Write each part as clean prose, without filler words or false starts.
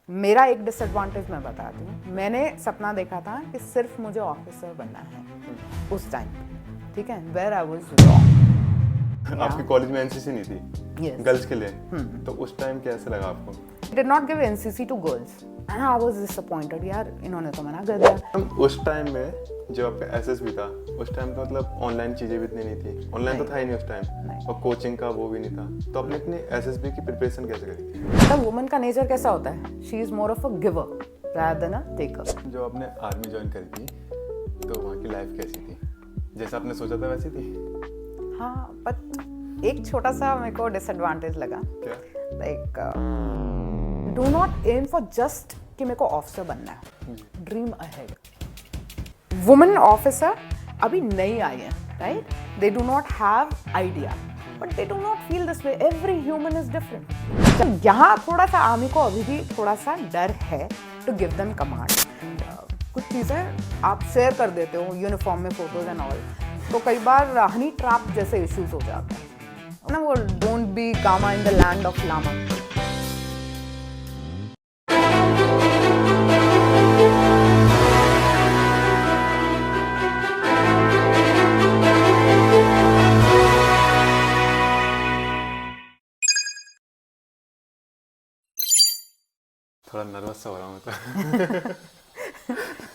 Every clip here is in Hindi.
मेरा एक डिसएडवांटेज मैं बताती हूँ। मैंने सपना देखा था कि सिर्फ मुझे ऑफिसर बनना है उस टाइम, ठीक है, वेयर आई वाज रॉन्ग। आपके कॉलेज में एनसीसी नहीं थी? Yes. गर्ल्स के लिए। तो उस टाइम कैसे लगा आपको? Did not give NCC to girls and I was disappointed। यार इन्होंने तो मना कर दिया। उस टाइम में जो आपका एसएसबी था, उस टाइम तो मतलब ऑनलाइन चीजें भी इतनी नहीं थी, ऑनलाइन तो था ही नहीं उस टाइम, और कोचिंग का वो भी नहीं था, तो आपने अपनी एसएसबी की प्रिपरेशन कैसे करी थी? मतलब वुमन का नेचर कैसा होता है, she is more of a giver rather than a taker। जो आपने आर्मी ज्वाइन करी थी तो वहाँ की लाइफ कैसी थी? जैसा आपने सोचा था वैसी थी? हाँ, बट एक छोटा सा मेरे को डिसएडवांटेज लगा। क्या? Like do not aim for just कि मेरे को ऑफिसर बनना है, ड्रीम अहेड। वुमेन ऑफिसर अभी नई आई है, right? They do not have idea but they do not feel this way. Every human is different. यहाँ थोड़ा सा आर्मी को अभी भी थोड़ा सा डर है टू गिव देम कमांड। कुछ चीज़ें आप शेयर कर देते हो यूनिफॉर्म में, फोटोज एंड ऑल, तो कई बार हनी ट्रैप जैसे इश्यूज हो जाते हैं ना। वो don't be gamma in the land of lama. थोड़ा नर्वस सा हो रहा हूँ तो।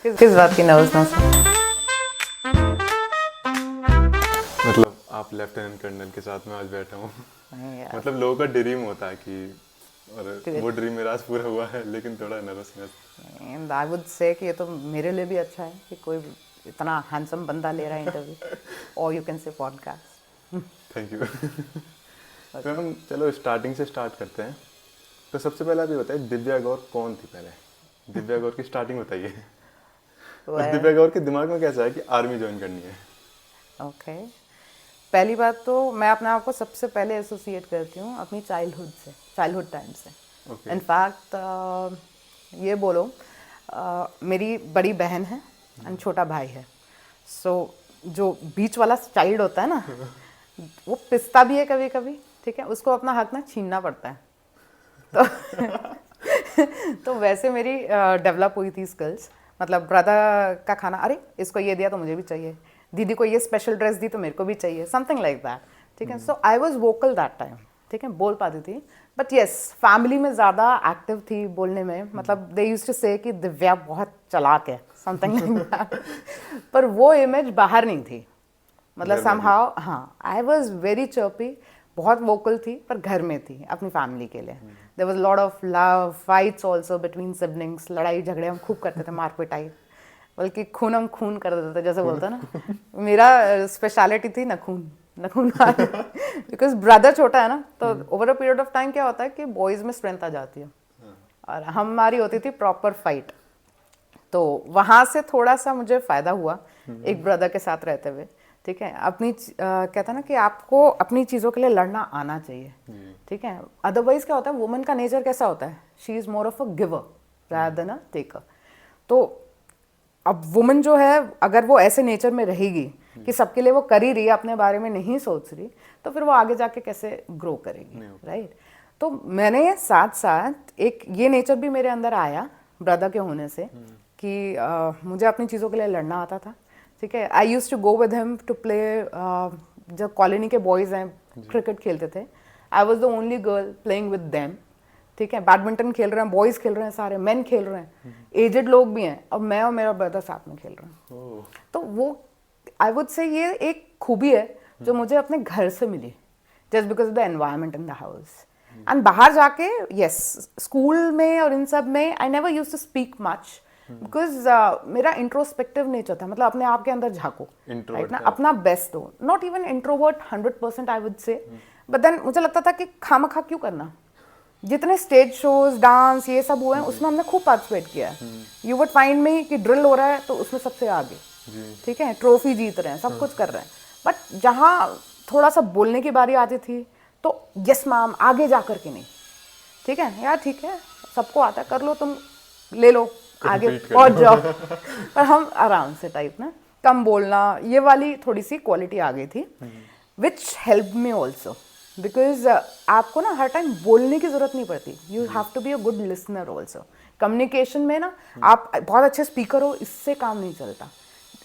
किस बात की नर्वसनेस? मतलब आप लेफ्टिनेंट कर्नल के साथ में आज बैठा हूँ। मतलब लोगों का ड्रीम होता है कि, और वो ड्रीम मेरा आज पूरा हुआ है, लेकिन थोड़ा नर्वसनेस। आई वुड से कि ये तो मेरे लिए भी अच्छा है कि कोई इतना हैंडसम बंदा ले रहा है इंटरव्यू, और you can say podcast. Thank you. तो हम चलो स्टार्टिंग से स्टार्ट करते हैं। तो सबसे पहले आप ये बताइए, दिव्या गौर कौन थी पहले? दिव्या गौर की स्टार्टिंग बताइए। और दिव्या गौर के दिमाग में कैसा है कि आर्मी ज्वाइन करनी है? ओके, पहली बात तो मैं अपने आप को सबसे पहले एसोसिएट करती हूँ अपनी चाइल्डहुड से, चाइल्डहुड टाइम से। इनफैक्ट ये बोलो, मेरी बड़ी बहन है और छोटा भाई है। सो जो बीच वाला चाइल्ड होता है ना, वो पिसता भी है कभी कभी, ठीक है, उसको अपना हक ना छीनना पड़ता है। तो तो वैसे मेरी डेवलप हुई थी स्किल्स। मतलब ब्रदर का खाना, अरे इसको ये दिया तो मुझे भी चाहिए, दीदी को ये स्पेशल ड्रेस दी तो मेरे को भी चाहिए, समथिंग लाइक दैट, ठीक है। So I was vocal that time, ठीक है, बोल पाती थी। बट येस, फैमिली में ज़्यादा एक्टिव थी बोलने में। मतलब दे यूज्ड टू से कि दिव्या बहुत चालाक है, समथिंग लाइक दैट। पर वो इमेज बाहर नहीं थी। मतलब समहाउ, हाँ, आई वाज वेरी चर्पी, बहुत वोकल थी, पर घर में थी अपनी फैमिली के लिए। There was lot of love, fights also between siblings. लड़ाई झगड़े हम खूब करते थे, मार पिटाई, बल्कि खून हम खून कर देते थे, जैसे बोलते हैं ना। मेरा स्पेशलिटी थी नखून, नखून। बिकॉज ब्रदर छोटा है ना, तो over a period of time क्या होता है कि बॉयज में स्ट्रेंथ आ जाती है, और हमारी होती थी प्रॉपर फाइट। तो वहाँ से थोड़ा सा मुझे फ़ायदा हुआ एक ब्रदर के साथ रहते हुए, ठीक है। अपनी कहता है ना कि आपको अपनी चीज़ों के लिए लड़ना आना चाहिए, ठीक है। अदरवाइज क्या होता है, वुमन का नेचर कैसा होता है, she is more of a giver rather than a taker. तो अब वुमन जो है, अगर वो ऐसे नेचर में रहेगी कि सबके लिए वो कर ही रही है, अपने बारे में नहीं सोच रही, तो फिर वो आगे जाके कैसे ग्रो करेगी, राइट? तो मैंने साथ साथ एक ये नेचर भी मेरे अंदर आया ब्रदर के होने से कि मुझे अपनी चीज़ों के लिए लड़ना आता था, ठीक है। I used to go with him to play. जब कॉलोनी के बॉयज़ हैं क्रिकेट खेलते थे, I was the only girl playing with them, ठीक है। बैडमिंटन खेल रहे हैं, बॉयज़ खेल रहे हैं, सारे मेन खेल रहे हैं, एजेड लोग भी हैं, और मैं और मेरा ब्रदर साथ में खेल रहे हैं। तो वो आई वुड से ये एक खूबी है जो मुझे अपने घर से मिली, just because of the environment in the house. And बाहर जाके, यस, स्कूल में और इन सब में I never used to speak much, because मेरा इंट्रोस्पेक्टिव नेचर था। मतलब अपने आप के अंदर झांको, राइट ना, अपना बेस्ट हो। Not even introvert 100% I would say, but then मुझे लगता था कि खामखा क्यों करना। जितने स्टेज शोज, डांस, ये सब हुए हैं, उसमें हमने खूब पार्टिसिपेट किया है। यू वुड फाइंड मी कि ड्रिल हो रहा है तो उसमें सबसे आगे, ठीक है, ट्रॉफी जीत रहे हैं, सब कुछ कर रहे हैं। बट जहाँ थोड़ा सा बोलने की बारी आती थी तो यस मैम, आगे जा कर के नहीं, ठीक है यार, ठीक है, सबको आता है, कर लो, तुम ले लो, आगे पहुंच जाओ। पर हम आराम से टाइप ना, कम बोलना, ये वाली थोड़ी सी क्वालिटी आ गई थी, which help me also, because आपको ना हर टाइम बोलने की जरूरत नहीं पड़ती, you have to be a good listener also. Communication में ना आप बहुत अच्छे स्पीकर हो इससे काम नहीं चलता,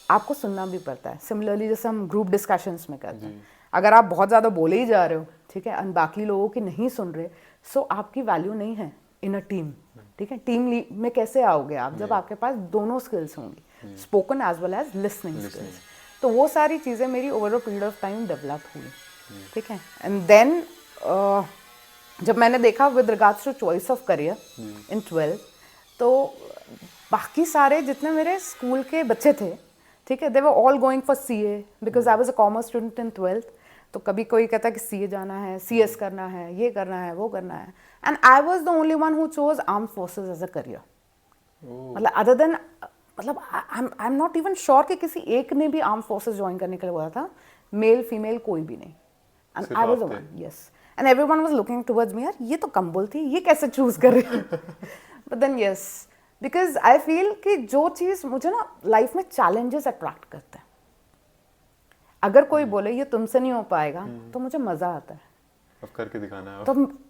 आपको सुनना भी पड़ता है। सिमिलरली जैसे हम ग्रुप डिस्कशंस में करते हैं, अगर आप बहुत ज़्यादा बोले ही जा रहे हो, ठीक है, और बाकी लोगों की नहीं सुन रहे, सो आपकी वैल्यू नहीं है इन अ टीम। ठीक है, टीम में कैसे आओगे आप जब आपके पास दोनों स्किल्स होंगी, spoken as well as listening skills. तो वो सारी चीज़ें मेरी over a period of time develop हुई। ठीक है, एंड देन जब मैंने देखा with regards to choice of career in 12th, तो बाकी सारे जितने मेरे स्कूल के बच्चे थे, ठीक है, they were all going for CA because I was a commerce student in 12th। तो कभी कोई कहता कि CA जाना है, CS करना है, ये करना है, वो करना है, and I was the only one who chose armed forces as a career. मतलब अदर देन, मतलब I am not even sure कि किसी एक ने भी आर्म फोर्सेस ज्वाइन करने के लिए बोला था, मेल फीमेल कोई भी नहीं, and I was the one, yes, and everyone was looking towards me, यार ये तो कम बोलती है, ये कैसे चूज कर रही है। But then yes, because I feel कि जो चीज़ मुझे ना लाइफ में चैलेंजेस अट्रैक्ट करते हैं, अगर कोई बोले ये तुमसे नहीं हो पाएगा तो मुझे मज़ा आता है, अब करके दिखाना है।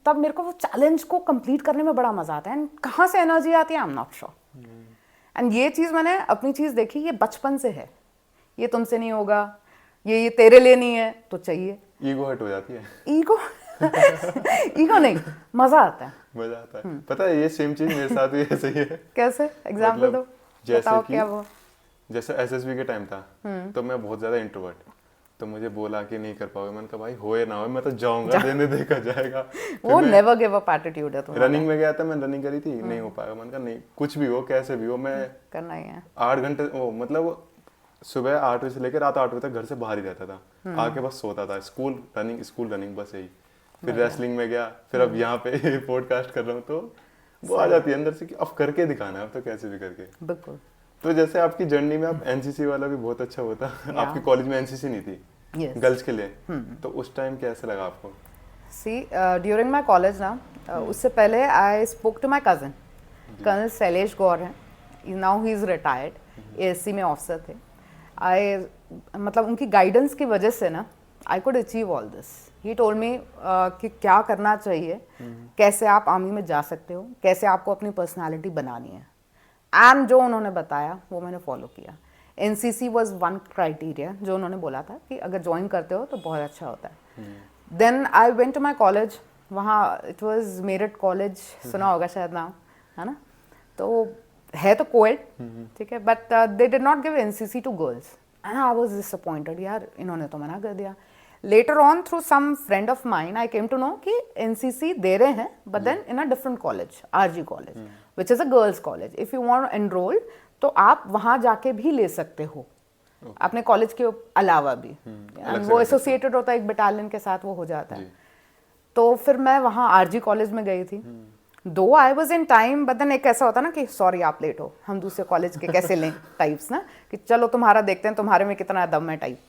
तब मेरे को वो चैलेंज को कंप्लीट करने में बड़ा मज़ा आता है, एंड कहाँ से एनर्जी आती है आई एम नॉट श्योर। एंड ये चीज़ मैंने अपनी चीज़ देखी, ये बचपन से है, ये तुमसे नहीं होगा, ये तेरे लिए नहीं है, तो चाहिए, ईगो हट हो जाती है। ईगो ईगो नहीं, मज़ा आता है, मजा आता है। पता है ये सेम चीज मेरे साथ भी ऐसे ही है। कैसे एग्जाम्पल दो, बताओ क्या वो। जैसे SSB के टाइम था, तो मैं बहुत ज्यादा इंट्रोवर्ट, तो मुझे बोला कि नहीं कर पाओगे, मैंने कहा भाई होए ना होए मैं तो जाऊंगा, देने देखा जाएगा। वो नेवर गिव अप एटीट्यूड है तुम्हारा। रनिंग में गया था, मैंने रनिंग करी थी, नहीं हो पाएगा, मैंने कहा नहीं कुछ भी हो कैसे भी हो मैं करना ही है। 8 घंटे वो मतलब सुबह 8 बजे से लेकर रात 8 बजे तक घर से बाहर ही रहता था, आके बस सोता था, स्कूल रनिंग बस यही। फिर रेसलिंग में गया, फिर अब यहाँ पे पॉडकास्ट कर रहा हूँ, तो वो आ जाती है अंदर से कि अब करके दिखाना है, अब तो कैसे भी करके। बिल्कुल। तो जैसे आपकी जर्नी में आप NCC वाला भी बहुत अच्छा होता, आपकी कॉलेज में NCC नहीं थी गर्ल्स के लिए, तो उस टाइम कैसा लगा आपको? सी ड्यूरिंग माई कॉलेज ना, उससे पहले I spoke to my cousin, colonel Shailesh Gaur हैं, now he is retired, ASC में ऑफिसर थे। मतलब उनकी गाइडेंस की वजह से ना I could achieve all this. He told me कि क्या करना चाहिए, कैसे आप आर्मी में जा सकते हो, कैसे आपको अपनी पर्सनालिटी बनानी है, एंड जो उन्होंने बताया वो मैंने फॉलो किया। NCC वॉज वन क्राइटेरिया जो उन्होंने बोला था कि अगर ज्वाइन करते हो तो बहुत अच्छा होता है। Then I went to my college, वहाँ इट वॉज मेरठ कॉलेज, सुना होगा शायद नाम, है ना, तो है तो कोएड, ठीक है, but they did not give NCC to girls, and I was disappointed, यार इन्होंने तो मना कर दिया। Later on through some friend of mine I came to know कि NCC दे रहे हैं, but then in a different college, RG college, which is a girls college. If you want enroll तो आप वहाँ जाके भी ले सकते हो, अपने कॉलेज के अलावा भी, वो एसोसिएटेड होता है एक बटालियन के साथ, वो हो जाता है। तो फिर मैं वहाँ RG कॉलेज में गई थी, though I was in time, but then एक ऐसा होता ना कि सॉरी आप लेट हो, हम दूसरे कॉलेज के कैसे लें टाइप्स ना, कि चलो तुम्हारा देखते हैं तुम्हारे में कितना दम है टाइप।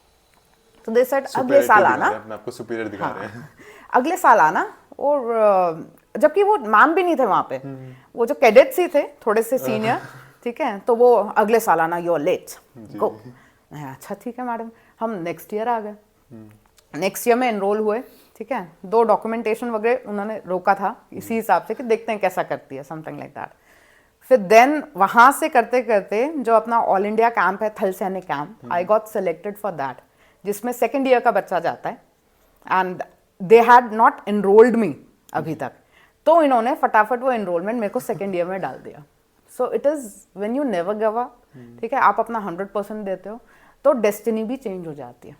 तो दे सेड अगले साल आना, आपको सुपीरियर दिखा रहे हैं, अगले साल आना। और जबकि वो मैम भी नहीं थे वहाँ पे, वो जो कैडेट्स ही थे थोड़े से सीनियर, ठीक है, तो वो अगले साल आना, यू आर लेट, गो। अच्छा ठीक है मैडम, हम नेक्स्ट ईयर आ गए, नेक्स्ट ईयर में एनरोल हुए, ठीक है, 2 डॉक्यूमेंटेशन वगैरह उन्होंने रोका था इसी हिसाब से कि देखते हैं कैसा करती है, समथिंग लाइक दैट। फिर देन वहाँ से करते करते जो अपना ऑल इंडिया कैंप है, Thal Sainik camp, I got selected for that, जिसमें 2nd ईयर का बच्चा जाता है, and they had not enrolled me अभी तक, तो इन्होंने फटाफट वो एनरोलमेंट मेरे को 2nd ईयर में डाल दिया। So it is when you never give up, ठीक है, आप अपना 100% देते हो तो डेस्टिनी भी चेंज हो जाती है,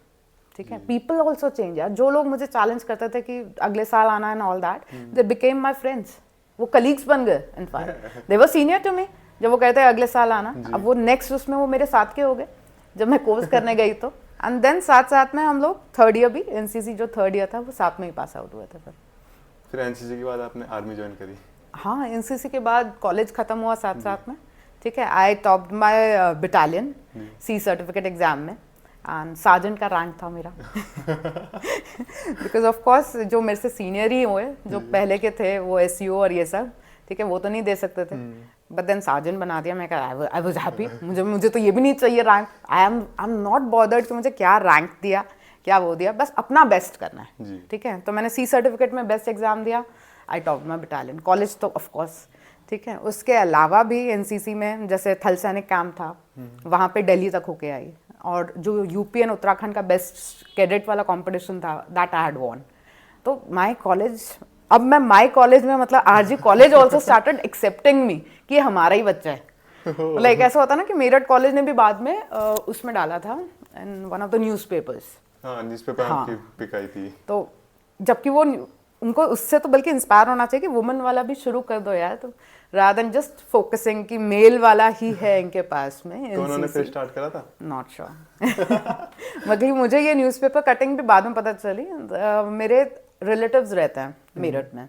ठीक है, पीपल ऑल्सो चेंज। यार जो लोग मुझे चैलेंज करते थे कि अगले साल आना and all that, they became my friends, वो कलीग्स बन गए, in fact they were senior to me. जब वो कहते हैं अगले साल आना, अब वो नेक्स्ट उसमें वो मेरे साथ के हो गए जब मैं कोर्स करने गई तो, एंड देन साथ साथ में हम लोग 3rd ईयर भी, NCC जो 3rd ईयर था वो साथ में ही पास आउट हुए थे। फिर NCC के बाद आपने आर्मी ज्वाइन करी? हाँ, NCC के बाद कॉलेज खत्म हुआ साथ साथ में, ठीक है, आई टॉप्ड माई बटालियन C सर्टिफिकेट एग्जाम में, एंड सार्जेंट का रैंक था मेरा, बिकॉज ऑफ कोर्स जो मेरे से सीनियर ही हुए, जो पहले के थे वो SEO और ये सब, ठीक है, वो तो नहीं दे सकते थे, बट देन सार्जेंट बना दिया। मैं आई वाज हैप्पी, मुझे तो ये भी नहीं चाहिए rank, I am not bothered कि मुझे क्या रैंक दिया, क्या वो दिया, बस अपना बेस्ट करना है, जी। ठीक है। तो मैंने सी सर्टिफिकेट में बेस्ट एग्जाम दिया, आई टॉप माई बटालियन। कॉलेज तो ऑफ कोर्स, ठीक है। उसके अलावा भी एनसीसी में जैसे थल सैनिक कैंप था, वहाँ पे दिल्ली तक होके आई, और जो यूपी एंड उत्तराखंड का बेस्ट कैडेट वाला कंपटीशन था, दैट आई हैड वॉन। तो माय कॉलेज, अब मैं माय कॉलेज में मतलब RG college also started accepting me कि ये हमारा ही बच्चा है। लाइक ऐसा होता ना कि मेरठ कॉलेज ने भी बाद में उसमें डाला था in one of the newspapers. हाँ, न्यूज़पेपर आपकी पिक आई थी। तो जबकि वो उनको उससे तो बल्कि इंस्पायर होना चाहिए कि वुमेन वाला भी शुरू कर दो यार, तो रादर देन जस्ट फोकसिंग कि मेल वाला ही है इनके पास में। तो उन्होंने फिर स्टार्ट करा था? नॉट श्योर मतलब मुझे ये न्यूज़पेपर कटिंग भी बाद में पता चली। मेरे रिलेटिव्स रहते हैं मेरठ में,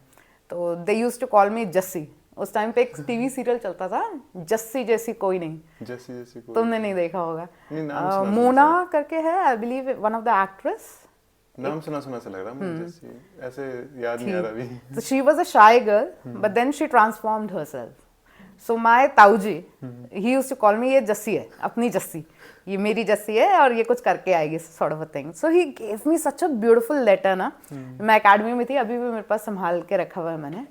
तो they used to call me Jassi. उस टाइम पे एक टीवी सीरियल चलता था, जस्सी जैसी कोई नहीं, जैसी जैसी कोई, तुमने नहीं देखा होगा। नहीं, नाम सुना मोना करके है, I believe one of the actress. नाम सुना सुना सा लग रहा मुझे, जैसी ऐसे याद नहीं आ रहा अभी। So she was a shy girl, but then she transformed herself. So my ताऊजी, he used to call me ये जस्सी है, अपनी जस्सी, ये मेरी जस्सी है और ये कुछ करके आएगी, sort of a thing. So he gave me such a beautiful letter ना। मैं एकेडमी में थी, अभी भी मेरे पास संभाल के रखा हुआ है मैंने,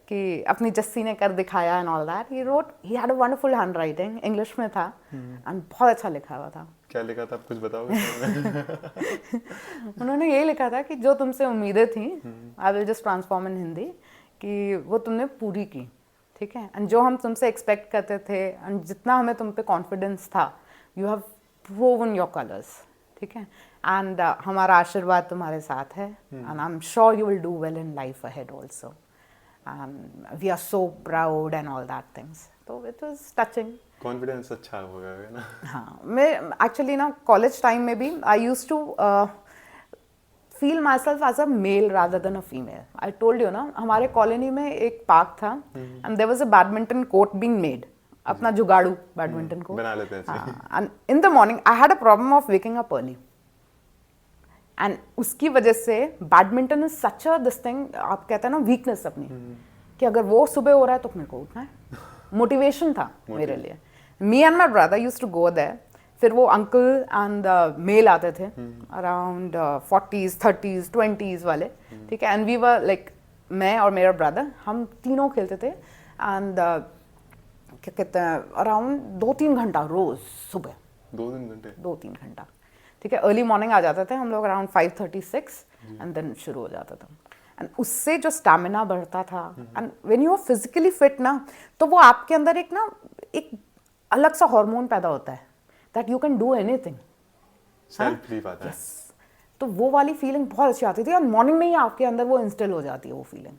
कि अपनी जस्सी ने कर दिखाया and all that. He wrote, he had a wonderful handwriting, English में था, and बहुत अच्छा लिखा हुआ था। क्या लिखा था, आप कुछ बताओगे? उन्होंने यही लिखा था कि जो तुमसे उम्मीदें थी, I will just transform in Hindi, कि वो तुमने पूरी की, ठीक है। एंड जो हम तुमसे एक्सपेक्ट करते थे एंड जितना हमें तुम पे कॉन्फिडेंस था, you have proven your colours, ठीक है। एंड हमारा आशीर्वाद तुम्हारे साथ है, and I am sure you will do well in life ahead also, we are so proud and all that things. तो इट वाज टचिंग। कॉन्फिडेंस अच्छा हो गया है ना। हाँ, मैं एक्चुअली ना कॉलेज टाइम में भी I used to feel myself as a male rather than a female. I told you ना, हमारे कॉलोनी में एक पार्क था and there was a badminton court being made, अपना जुगाड़ू बैडमिंटन कोर्ट बना लेते हैं। And in the morning I had a problem of waking up early, and उसकी वजह से badminton is such a this thing, आप कहते हैं ना वीकनेस अपनी, कि अगर वो सुबह हो रहा है तो मेरे को उठना है। मोटिवेशन था मेरे लिए। Me and my brother used to go there. फिर वो अंकल एंड मेल आते थे अराउंड 40s 30s 20s वाले, ठीक है। एंड वी वर लाइक, मैं और मेरा ब्रदर, हम तीनों खेलते थे, एंड क्या कहते हैं, अराउंड 2-3 घंटा रोज सुबह, 2-3 घंटे, 2-3 घंटा, ठीक है। अर्ली मॉर्निंग आ जाते थे हम लोग अराउंड 5:36 एंड देन शुरू हो जाता था। एंड उससे जो स्टैमिना बढ़ता था, and when you are physically fit ना, तो वो आपके अंदर एक अलग सा हार्मोन पैदा होता है that you can do anything, self belief आता है। तो वो वाली फीलिंग बहुत अच्छी आती थी, और मॉर्निंग में ही आपके अंदर वो इंस्टॉल हो जाती है वो फीलिंग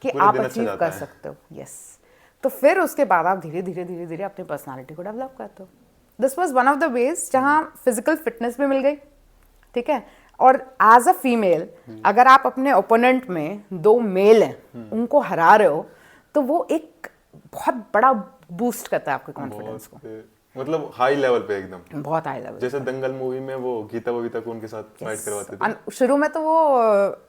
कि आप अचीव कर सकते हो। यस। तो फिर उसके बाद आप धीरे धीरे धीरे धीरे अपनी पर्सनालिटी को डेवलप करते हो। This was one of the ways जहाँ फिजिकल फिटनेस भी मिल गई, ठीक है। और एज अ फीमेल अगर आप अपने ओपोनेंट में 2 मेल हैं, उनको हरा रहे हो, तो वो एक बहुत बड़ा बूस्ट करता है आपके कॉन्फिडेंस को, मतलब हाई लेवल पे, एकदम बहुत हाई लेवल। जैसे दंगल मूवी में वो गीता बबीता को उनके साथ फाइट करवाते थे। शुरू में तो वो,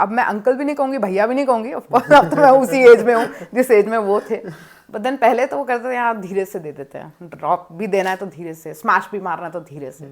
अब मैं अंकल भी नहीं कहूंगी, भैया भी नहीं कहूंगी, ऑफ कोर्स अब तो मैं उसी एज में हूँ जिस एज में वो थे। बट देन पहले तो वो करते थे यार धीरे से दे देते हैं, ड्रॉप भी देना है तो धीरे से, स्मैश भी मारना है तो धीरे से।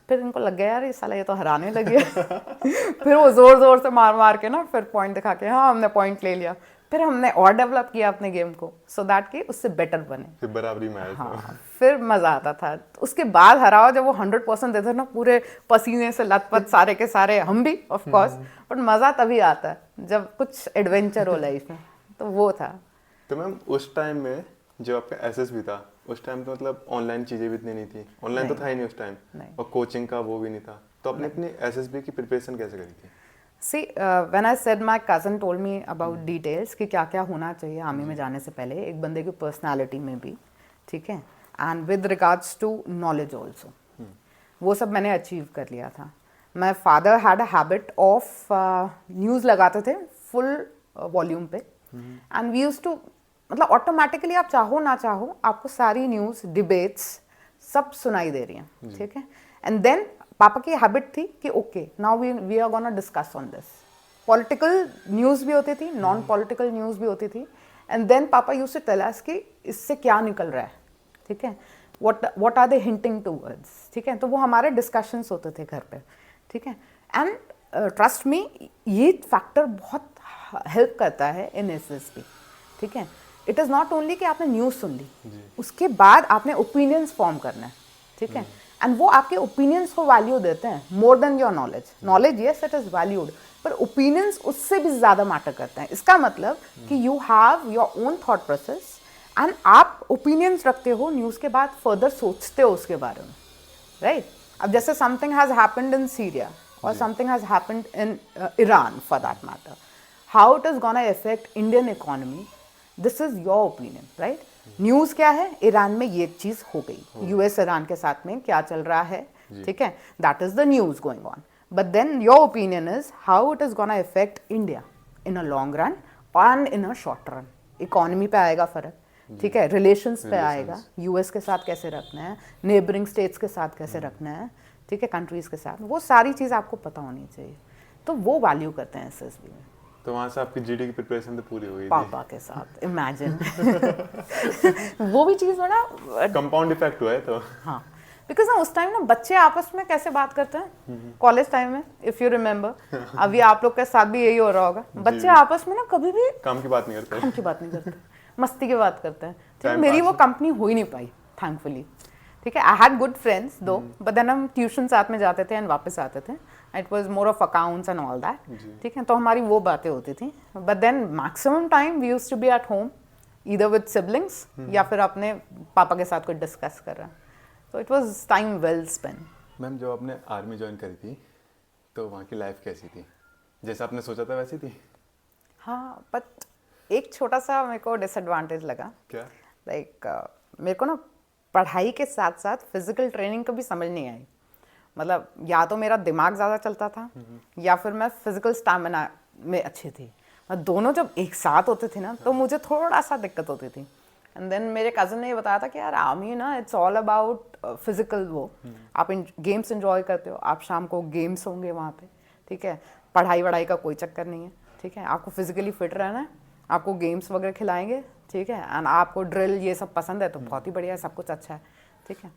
फिर इनको लग गया यार ये साला ये तो हराने लगे फिर वो जोर जोर से मार मार के ना, फिर पॉइंट दिखा के हाँ हमने पॉइंट ले लिया। फिर हमने और डेवलप किया अपने गेम को, सो दैट कि उससे बेटर बने, फिर बराबरी में आए। हाँ, फिर मजा आता था। तो उसके बाद हराओ जब वो 100% देते ना, पूरे पसीने से लथपथ सारे के सारे, हम भी ऑफ कोर्स, बट मजा तभी आता है जब कुछ एडवेंचर हो लाइफ में, तो वो था। तो मैम उस टाइम में जब आपका एसएस भी था, उस टाइम तो मतलब ऑनलाइन चीजें भी इतनी नहीं थी, ऑनलाइन तो था ही नहीं उस टाइम, और कोचिंग का वो भी नहीं था, तो आपने अपनी एसएसबी की प्रिपरेशन कैसे करी थी? See, when I said my cousin told me about details कि क्या क्या होना चाहिए आर्मी में जाने से पहले एक बंदे की पर्सनालिटी में भी, ठीक है, and with regards to knowledge also, वो सब मैंने अचीव कर लिया था। My father had a habit of news लगाते थे फुल वॉल्यूम पे, एंड वी यूज्ड टू, मतलब ऑटोमेटिकली आप चाहो ना चाहो आपको सारी न्यूज़, डिबेट्स सब सुनाई दे रही हैं, ठीक है। एंड देन पापा की हैबिट थी कि okay now we are gonna discuss on this. Political news भी होती थी, नॉन पॉलिटिकल न्यूज़ भी होती थी, एंड देन पापा यूज्ड टू टेल अस कि इससे क्या निकल रहा है, ठीक है, what are they hinting towards, ठीक है। तो वो हमारे डिस्कशंस होते थे घर पे, ठीक है। एंड ट्रस्ट मी, ये फैक्टर बहुत हेल्प करता है इन एसएसबी, ठीक है। इट इज़ नॉट ओनली कि आपने न्यूज़ सुन ली, उसके बाद आपने ओपिनियंस फॉर्म करना है, ठीक है। एंड वो आपके ओपिनियंस को वैल्यू देते हैं more than your knowledge. Knowledge yes it is valued, पर ओपिनियंस उससे भी ज़्यादा मैटर करते हैं। इसका मतलब कि you have your own thought process and आप ओपिनियंस रखते हो, न्यूज़ के बाद फर्दर सोचते हो उसके बारे में, राइट। अब जैसे something has happened in Syria or something has happened in Iran for that matter, how it is gonna affect Indian economy, this is your opinion, right? News क्या है, ईरान में ये चीज़ हो गई, यूएस ईरान के साथ में क्या चल रहा है, ठीक है, that is the news going on, but then your opinion is how it is gonna affect India in a long run and in a short run. Economy पे आएगा फर्क, ठीक है, रिलेशंस पे आएगा, यूएस के साथ कैसे रखना है, नेबरिंग स्टेट्स के साथ कैसे रखना है, ठीक है, कंट्रीज़ के साथ, वो सारी चीज़ आपको पता होनी चाहिए। तो वो वैल्यू करते हैं एसएसबी में। तो वहाँ से आपकी जीडी की प्रिपरेशन तो पूरी हो गई पापा के साथ, इमेजिन वो भी चीज़ बड़ा कंपाउंड इफेक्ट हुआ है तो। हाँ, बिकॉज ना उस टाइम ना बच्चे आपस में कैसे बात करते हैं कॉलेज टाइम में, इफ़ यू रिमेंबर, अभी आप लोग के साथ भी यही हो रहा होगा, बच्चे आपस में ना कभी भी काम की बात नहीं करते, काम की बात नहीं करते, मस्ती की बात करते हैं, ठीक है। मेरी वो कंपनी हो ही नहीं पाई थैंकफुली, ठीक है। I had good friends though, but then हम ट्यूशन साथ में जाते थे एंड वापस आते थे, it was more of accounts and all that, ठीक है। तो हमारी वो बातें होती थी, but then maximum time we used to be at home either with siblings या फिर अपने पापा के साथ कुछ डिस्कस कर रहा है, तो it was time well spend. Ma'am जब आपने आर्मी ज्वाइन करी थी तो वहाँ की लाइफ कैसी थी, जैसा आपने सोचा था वैसी थी? हाँ, बट एक छोटा सा मेरे को डिसएडवांटेज लगा। क्या? लाइक मेरे को ना पढ़ाई के साथ साथ फिजिकल ट्रेनिंग कभी समझ नहीं आई। मतलब या तो मेरा दिमाग ज़्यादा चलता था या फिर मैं फिजिकल स्टैमिना में अच्छी थी, दोनों जब एक साथ होते थे ना तो मुझे थोड़ा सा दिक्कत होती थी। एंड देन मेरे कज़न ने ये बताया था कि यार आर्मी ना इट्स ऑल अबाउट फिजिकल, वो आप गेम्स एंजॉय करते हो, आप शाम को गेम्स होंगे वहाँ पे, ठीक है, पढ़ाई वढ़ाई का कोई चक्कर नहीं है, ठीक है, आपको फिजिकली फिट रहना है, आपको गेम्स वगैरह खिलाएंगे, ठीक है, एंड आपको ड्रिल ये सब पसंद है तो बहुत ही बढ़िया है, सब कुछ अच्छा है, ठीक है,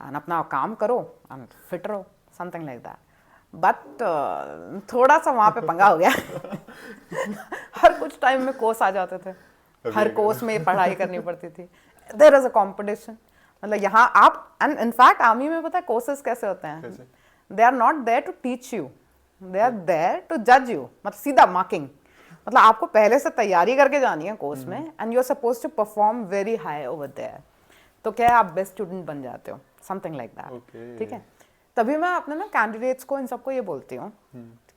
एंड अपना काम करो एंड फिट रहो, समथिंग लाइक दैट। बट थोड़ा सा वहाँ पे पंगा हो गया हर कुछ टाइम में कोर्स आ जाते थे, हर कोर्स में पढ़ाई करनी पड़ती थी, देयर इज अ कंपटीशन। मतलब यहाँ आप, एंड इनफैक्ट आर्मी में पता है कोर्सेज कैसे होते हैं, they are not there to teach you, they are there to जज यू, मतलब सीधा मार्किंग, मतलब आपको पहले से तैयारी करके जानी है कोर्स में and you are suppose to perform very high over there, तो क्या है आप बेस्ट स्टूडेंट बन जाते हो, समथिंग लाइक दैट, ठीक है। तभी मैं अपने ना कैंडिडेट्स को इन सबको ये बोलती हूँ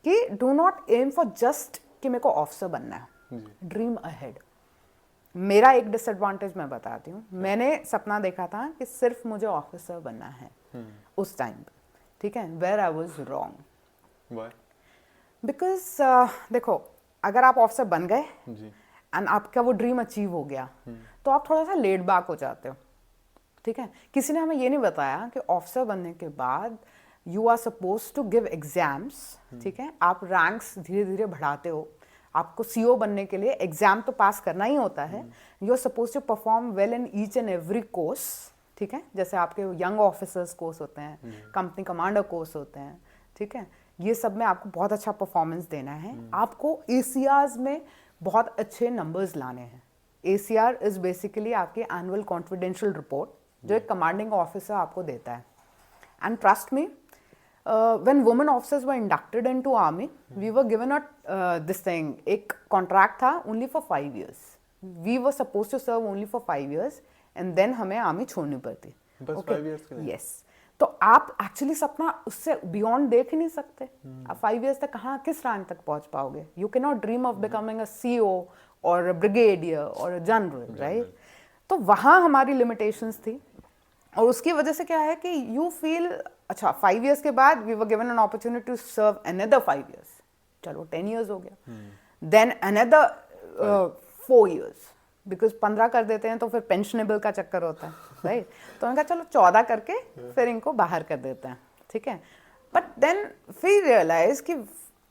कि do not aim for just कि मेरे को ऑफिसर बनना है, ड्रीम अहेड। मेरा एक डिसएडवांटेज मैं बताती हूँ, मैंने सपना देखा था कि सिर्फ मुझे ऑफिसर बनना है उस टाइम पे, ठीक है, where I was wrong. Because देखो अगर आप ऑफिसर बन गए एंड आपका वो ड्रीम अचीव हो गया तो आप थोड़ा सा लेड बैक हो जाते हो, ठीक है। किसी ने हमें ये नहीं बताया कि ऑफिसर बनने के बाद you are suppose to give exams, ठीक है, आप रैंक्स धीरे धीरे बढ़ाते हो, आपको सीओ बनने के लिए एग्जाम तो पास करना ही होता है, you are suppose to perform well in each and every course, ठीक है, जैसे आपके यंग ऑफिसर्स कोर्स होते हैं, कंपनी कमांडर कोर्स होते हैं, ठीक है, ये सब में आपको बहुत अच्छा परफॉर्मेंस देना है, आपको एसीआर्स में बहुत अच्छे नंबर्स लाने हैं। एसीआर इज बेसिकली आपकी एनुअल कॉन्फिडेंशियल रिपोर्ट जो एक कमांडिंग ऑफिसर आपको देता है। And trust me, when women officers were inducted into army, we were given this thing, एक contract था only for 5 years. We were supposed to serve only for 5 years and then हमें आर्मी छोड़नी पड़ती। बस 5 years के लिए? Yes. तो आप एक्चुअली सपना उससे बियॉन्ड देख ही नहीं सकते। आप 5 years तक कहाँ किस रैंक तक पहुँच पाओगे? You cannot dream of becoming a CO or a brigadier or a general, right? तो वहाँ हमारी limitations थी और उसकी वजह से क्या है कि यू फील अच्छा 5 years के बाद we were given an opportunity to serve another 5 years, चलो 10 years हो गया, देन अनदर 4 years, बिकॉज 15 कर देते हैं तो फिर पेंशनेबल का चक्कर होता है, राइट। तो मैंने कहा चलो 14 करके फिर इनको बाहर कर देते हैं, ठीक है। बट देन फिर रियलाइज कि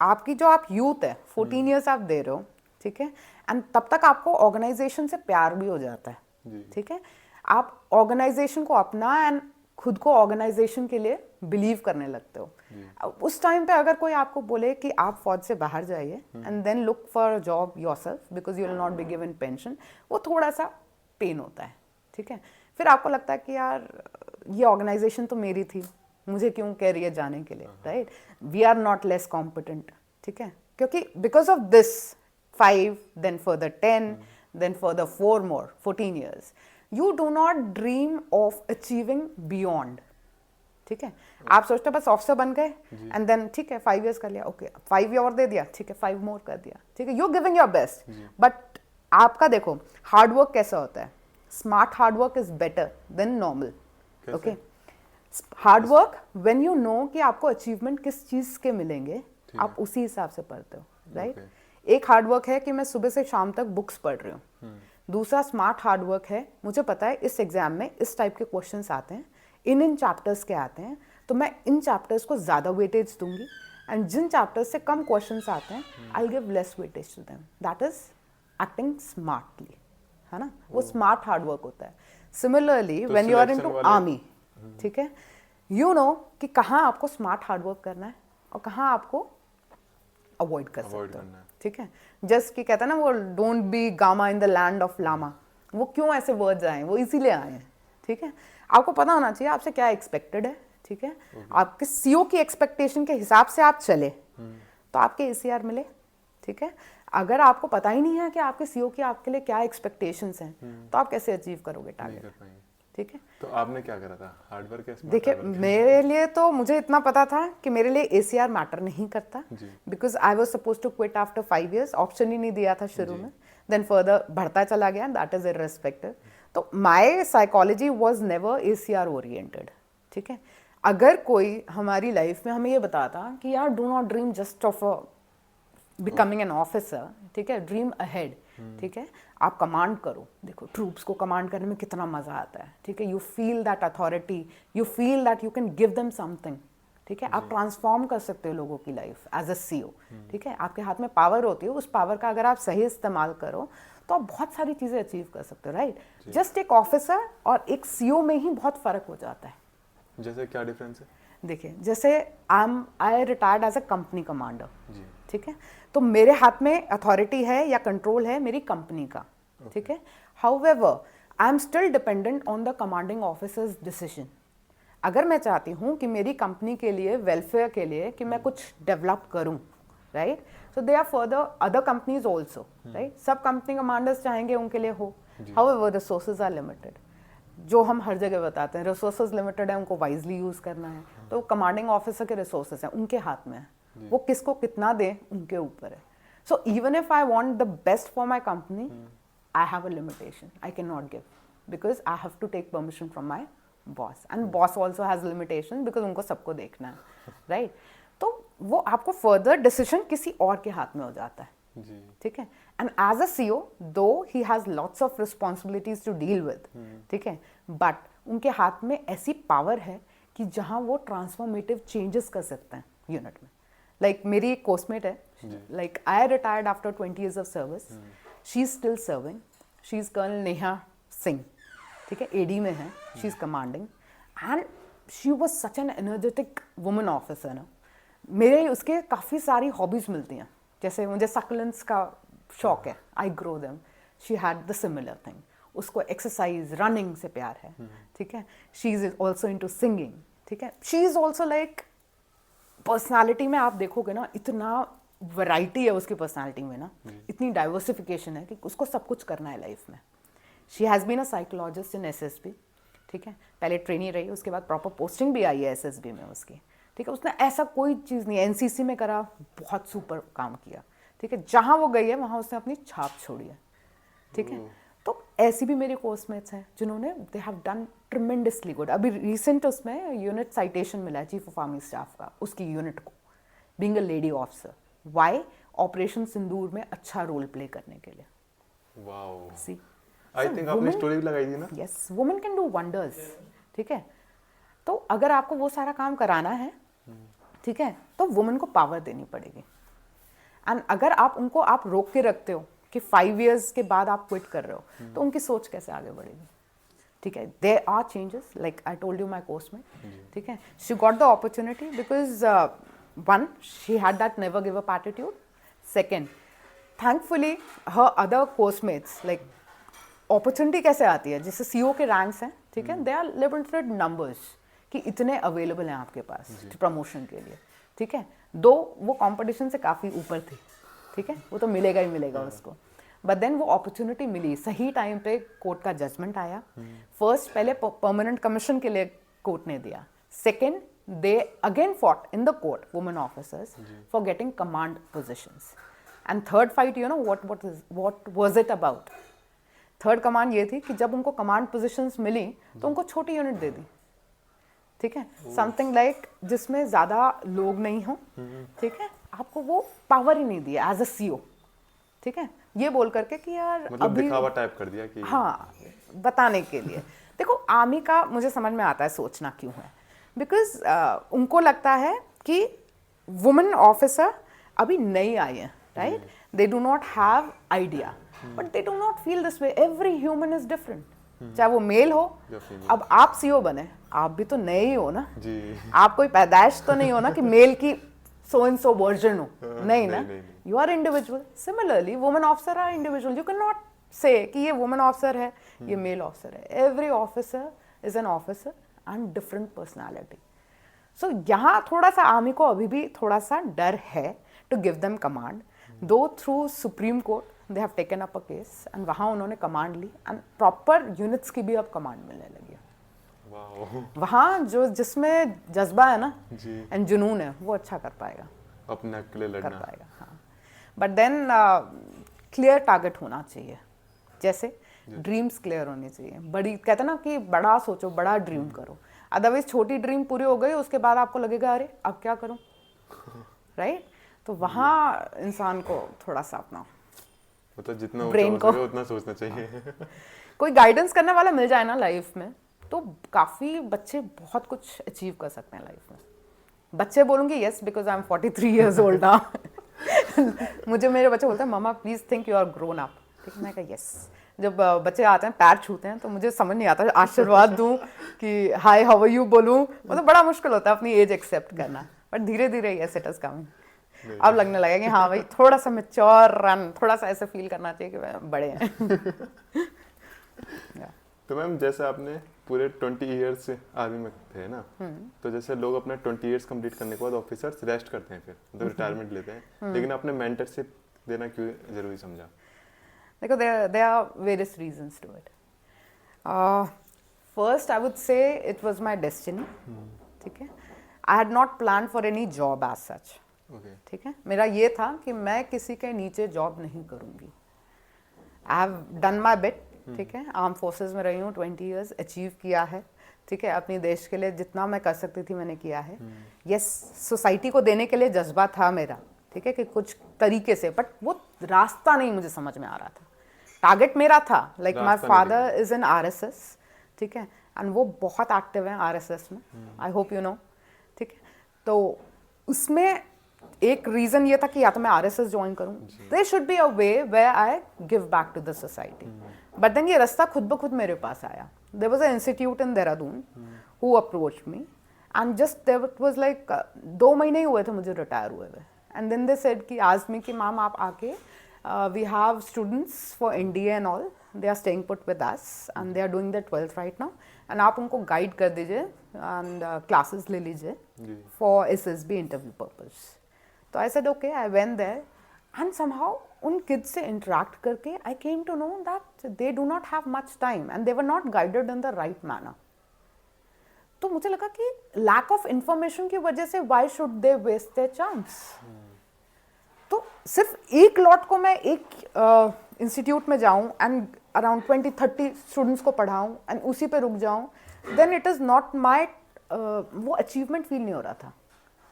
आपकी जो आप यूथ है 14 years आप दे रहे हो, ठीक है, एंड तब तक आपको ऑर्गेनाइजेशन से प्यार भी हो जाता है, ठीक है, आप ऑर्गेनाइजेशन को अपना एंड खुद को ऑर्गेनाइजेशन के लिए बिलीव करने लगते हो। उस टाइम पे अगर कोई आपको बोले कि आप फौज से बाहर जाइए and then look for a job yourself because you will not be given pension, वो थोड़ा सा पेन होता है, ठीक है। फिर आपको लगता है कि यार ये ऑर्गेनाइजेशन तो मेरी थी, मुझे क्यों कह रही है जाने के लिए, right. We are not less competent, ठीक है, क्योंकि because of this 5 then further 10 then further 4 more 14 years you do not dream of achieving beyond, ठीक है। आप सोचते हो बस ऑफिसर बन गए एंड देन ठीक है 5 years कर लिया, ओके 5 और दे दिया, ठीक है 5 more कर दिया, ठीक है, you giving your best. But आपका देखो हार्डवर्क कैसा होता है, smart hard work is better than normal, okay. Hard work when you know कि आपको अचीवमेंट किस चीज के मिलेंगे, आप उसी हिसाब से पढ़ते हो, राइट। एक हार्डवर्क है कि मैं सुबह से शाम तक बुक्स पढ़ रही हूँ, दूसरा स्मार्ट हार्डवर्क है मुझे पता है इस एग्जाम में इस टाइप के क्वेश्चंस आते हैं, इन चैप्टर्स के आते हैं, तो मैं इन चैप्टर्स को ज़्यादा वेटेज दूंगी एंड जिन चैप्टर्स से कम क्वेश्चंस आते हैं I will give less weightage to them, that is acting smartly, है ना, वो स्मार्ट हार्डवर्क होता है। Similarly when you are into army, ठीक है, यू नो कि कहाँ आपको स्मार्ट हार्डवर्क करना है और कहाँ आपको अवॉइड कर सकते हो, ठीक है। जस्ट कि कहता है ना वो don't be gamma in the land of llama, वो क्यों ऐसे वर्ड्स आए, वो इसीलिए आए हैं, ठीक है। आपको पता होना चाहिए आपसे क्या एक्सपेक्टेड है, ठीक है, आपके सीओ की एक्सपेक्टेशन के हिसाब से आप चले तो आपके एसीआर मिले, ठीक है। अगर आपको पता ही नहीं है कि आपके सीओ की आपके लिए क्या एक्सपेक्टेशंस हैं तो आप कैसे अचीव करोगे टारगेट, ठीक है। तो आपने क्या करा था, हार्डवर्क या स्मार्ट? देखिए मेरे लिए तो मुझे इतना पता था कि मेरे लिए एसीआर मैटर नहीं करता, because I was suppose to quit after 5 years, option ही नहीं दिया था शुरू में, देन फर्दर बढ़ता चला गया, दैट इज इररिस्पेक्टिव। तो my psychology was never ACR oriented, ठीक है। अगर कोई हमारी लाइफ में हमें ये बताता कि यार do not dream just of becoming an officer, ठीक है, ड्रीम अहेड, ठीक है, आप कमांड करो, देखो ट्रूप्स को कमांड करने में कितना मजा आता है, ठीक है, you feel that authority, you feel that you can give them something, ठीक है, आप ट्रांसफॉर्म कर सकते हो लोगों की लाइफ एज अ सीईओ, ठीक है, आपके हाथ में पावर होती है, उस पावर का अगर आप सही इस्तेमाल करो तो आप बहुत सारी चीजें अचीव कर सकते हो, राइट। जस्ट एक ऑफिसर और एक सीईओ में ही बहुत फर्क हो जाता है। जैसे क्या डिफरेंस है? देखिए जैसे I retired as a company commander, ठीक है, तो मेरे हाथ में अथॉरिटी है या कंट्रोल है मेरी कंपनी का, ठीक है। However I am still dependent on the commanding officers decision. अगर मैं चाहती हूँ कि मेरी कंपनी के लिए वेलफेयर के लिए कि मैं कुछ डेवलप करूँ, right, so they are for the other companies also, right. सब कंपनी कमांडर्स चाहेंगे उनके लिए हो, however the resources are limited, जो हम हर जगह बताते हैं रिसोर्सेज लिमिटेड है, उनको वाइजली यूज करना है, तो कमांडिंग ऑफिसर के रिसोर्सेज हैं उनके हाथ में है, वो किसको कितना दें उनके ऊपर है। So even if I want the best for my company I have a limitation, I can not give because I have to take permission from my boss and boss also has limitation because उनको सबको देखना है, राइट। तो वो आपको फर्दर डिसीजन किसी और के हाथ में हो जाता है, ठीक है। And as a CEO though he has lots of responsibilities to deal with, ठीक है, बट उनके हाथ में ऐसी पावर है कि जहां वो ट्रांसफॉर्मेटिव चेंजेस कर सकते हैं यूनिट में। लाइक मेरी एक कोर्समेट है, like I retired after 20 years of service, she is still serving, she is colonel Neha Singh, ठीक है, एडी में है, she is commanding and she was such an energetic woman officer ना। मेरे उसके काफ़ी सारी हॉबीज मिलती हैं, जैसे मुझे सक्लेंट्स का शौक है, I grow them, she had the similar thing, उसको एक्सरसाइज रनिंग से प्यार है, ठीक है। She is also into singing, ठीक है। She is also like personality में आप देखोगे ना इतना वैरायटी है उसकी पर्सनालिटी में ना, इतनी डाइवर्सिफिकेशन है कि उसको सब कुछ करना है लाइफ में। She has been a psychologist in SSB, ठीक है, पहले ट्रेनी रही, उसके बाद प्रॉपर पोस्टिंग भी आई है एसएसबी में उसकी, ठीक है। उसने ऐसा कोई चीज़ नहीं, एनसीसी में करा, बहुत सुपर काम किया, ठीक है, जहाँ वो गई है वहाँ उसने अपनी छाप छोड़ी है, ठीक है। तो ऐसी भी मेरे कोर्समेट्स हैं जिन्होंने they have done tremendously good. अभी रिसेंट उसमें यूनिट साइटेशन मिला है चीफ ऑफ आर्मी स्टाफ का, उसकी यूनिट को, being a lady officer, why, operation Sindoor में अच्छा रोल प्ले करने के लिए। वाओ, सी आई थिंक आपने स्टोरी भी लगाई थी ना। Yes, women can do wonders, ठीक है। तो अगर आपको वो सारा काम कराना है, ठीक है, तो वुमेन को पावर देनी पड़ेगी। एंड अगर आप उनको आप रोक के रखते हो कि 5 years के बाद आप क्विट कर रहे हो, तो उनकी सोच कैसे आगे बढ़ेगी, ठीक है, there are changes, like I told you my course में, ठीक है, she got the opportunity because one, she had that never give up attitude. Second, thankfully her other coursemates, like opportunity कैसे आती है, जैसे सीओ के रैंक्स हैं, ठीक है, दे आर लिमिटेड नंबर्स कि इतने अवेलेबल हैं आपके पास प्रमोशन के लिए, ठीक है, दो वो कंपटीशन से काफ़ी ऊपर थी, ठीक है, वो तो मिलेगा ही मिलेगा उसको. बट देन वो अपॉर्चुनिटी मिली, सही टाइम पे कोर्ट का जजमेंट आया. फर्स्ट, पहले परमानेंट कमीशन के लिए कोर्ट ने दिया. Second, they again fought in the court women officers for getting command positions. And third fight, you know what was it about. Third command ये थी कि जब उनको कमांड पोजीशंस मिली तो उनको छोटी यूनिट दे दी, ठीक है, समथिंग लाइक जिसमें ज़्यादा लोग नहीं हो, ठीक है, आपको वो पावर ही नहीं दिया एज अ सीओ, ठीक है, ये बोल करके कि यार मतलब अभी दिखावा टाइप कर दिया कि हाँ, बताने के लिए. देखो आर्मी का मुझे समझ में आता है सोचना क्यों है, बिकॉज उनको लगता है कि वुमेन ऑफिसर अभी नई आई है, right, they do not have idea, but they do not feel this way. Every human is different, चाहे वो मेल हो. अब आप सीओ बने, आप भी तो नए ही हो ना जी. आप कोई पैदाइश तो नहीं हो ना कि मेल की सो एंड सो वर्जन हो, नहीं ना, you are individual. Similarly women officer are individual. You can not say कि ये वुमेन ऑफिसर है, ये मेल ऑफिसर है. Every officer is an officer and different personality. So यहाँ थोड़ा सा आर्मी को अभी भी थोड़ा सा डर है to give them command, though through supreme court they have taken up a case and वहाँ उन्होंने कमांड ली एंड प्रॉपर यूनिट्स की भी अब कमांड मिलने लगी है. वहाँ जो जिसमें जज्बा है ना एंड जुनून है वो अच्छा कर पाएगा, अपने हक के लिए लड़ना कर पाएगा. हाँ, बट देन क्लियर टारगेट होना चाहिए, जैसे ड्रीम्स क्लियर होनी चाहिए. बड़ी कहते हैं ना कि बड़ा सोचो, बड़ा ड्रीम करो, अदरवाइज छोटी ड्रीम पूरी हो गई उसके बाद आपको लगेगा अरे अब क्या करूँ, राइट. तो वहाँ इंसान को थोड़ा सा अपना मतलब जितना ब्रेन को उतना सोचना चाहिए. कोई गाइडेंस करने वाला मिल जाए ना लाइफ में तो काफ़ी बच्चे बहुत कुछ अचीव कर सकते हैं लाइफ में. बच्चे बोलूँगी yes because I am 43 years old now. मुझे मेरे बच्चे बोलते हैं mamma please think you are grown up, ठीक है, मैं कहा यस. जब बच्चे आते हैं पैर छूते हैं तो मुझे समझ नहीं आता आशीर्वाद दूं कि हाय हाउ आर यू बोलूं, मतलब बड़ा मुश्किल होता है अपनी एज एक्सेप्ट करना. बट धीरे धीरे यस इट इज कमिंग. अब लगने लगा कि हाँ भाई थोड़ा सा मैच्योर रन, थोड़ा सा ऐसे फील करना चाहिए कि बड़े हैं. तो मैम जैसे आपने पूरे 20 इयर्स आर्मी में थे ना, तो जैसे लोग अपने 20 इयर्स कंप्लीट करने के बाद ऑफिसर्स रेस्ट करते हैं, फिर मतलब रिटायरमेंट लेते हैं, लेकिन आपने मेंटरशिप देना क्यों जरूरी समझा? देखो there are various reasons to it. First I would say it was my destiny, ठीक है. I had not planned for any job as such, ठीक है. मेरा ये था कि मैं किसी के नीचे जॉब नहीं करूँगी. I have done my bit, ठीक है, आर्म फोर्सेस में रही हूँ 20 इयर्स, अचीव किया है, ठीक है, अपने देश के लिए जितना मैं कर सकती थी मैंने किया है. यस, सोसाइटी को देने के लिए जज्बा था मेरा, ठीक है, कि कुछ तरीके से, बट वो रास्ता नहीं मुझे समझ में आ रहा था. टारगेट मेरा था, like my father is in RSS, ठीक है, एंड वो बहुत एक्टिव हैं RSS में, आई होप यू नो, ठीक है. तो उसमें एक रीज़न ये था कि या तो मैं RSS ज्वाइन करूँ, there should be a way where I give back to the society. But then ये रास्ता खुद ब खुद मेरे पास आया. There was a institute in Dehradun who approached me and just there was like 2 महीने ही हुए थे मुझे रिटायर हुए हुए, एंड देन दे सेड कि आज मी कि मैम आप आके we have students for NDA and all, they are staying put with us and they are doing their 12th right now, and आप उनको guide कर दीजिए and classes ले लीजिए for SSB interview purpose. तो I said okay, I went there and somehow उन kids से interact करके I came to know that they do not have much time and they were not guided in the right manner. तो मुझे लगा कि lack of information की वजह से why should they waste their chance? तो सिर्फ एक लॉट को मैं एक इंस्टीट्यूट में जाऊं एंड अराउंड 20-30 स्टूडेंट्स को पढ़ाऊं एंड उसी पे रुक जाऊं, then it is not my, वो अचीवमेंट फील नहीं हो रहा था,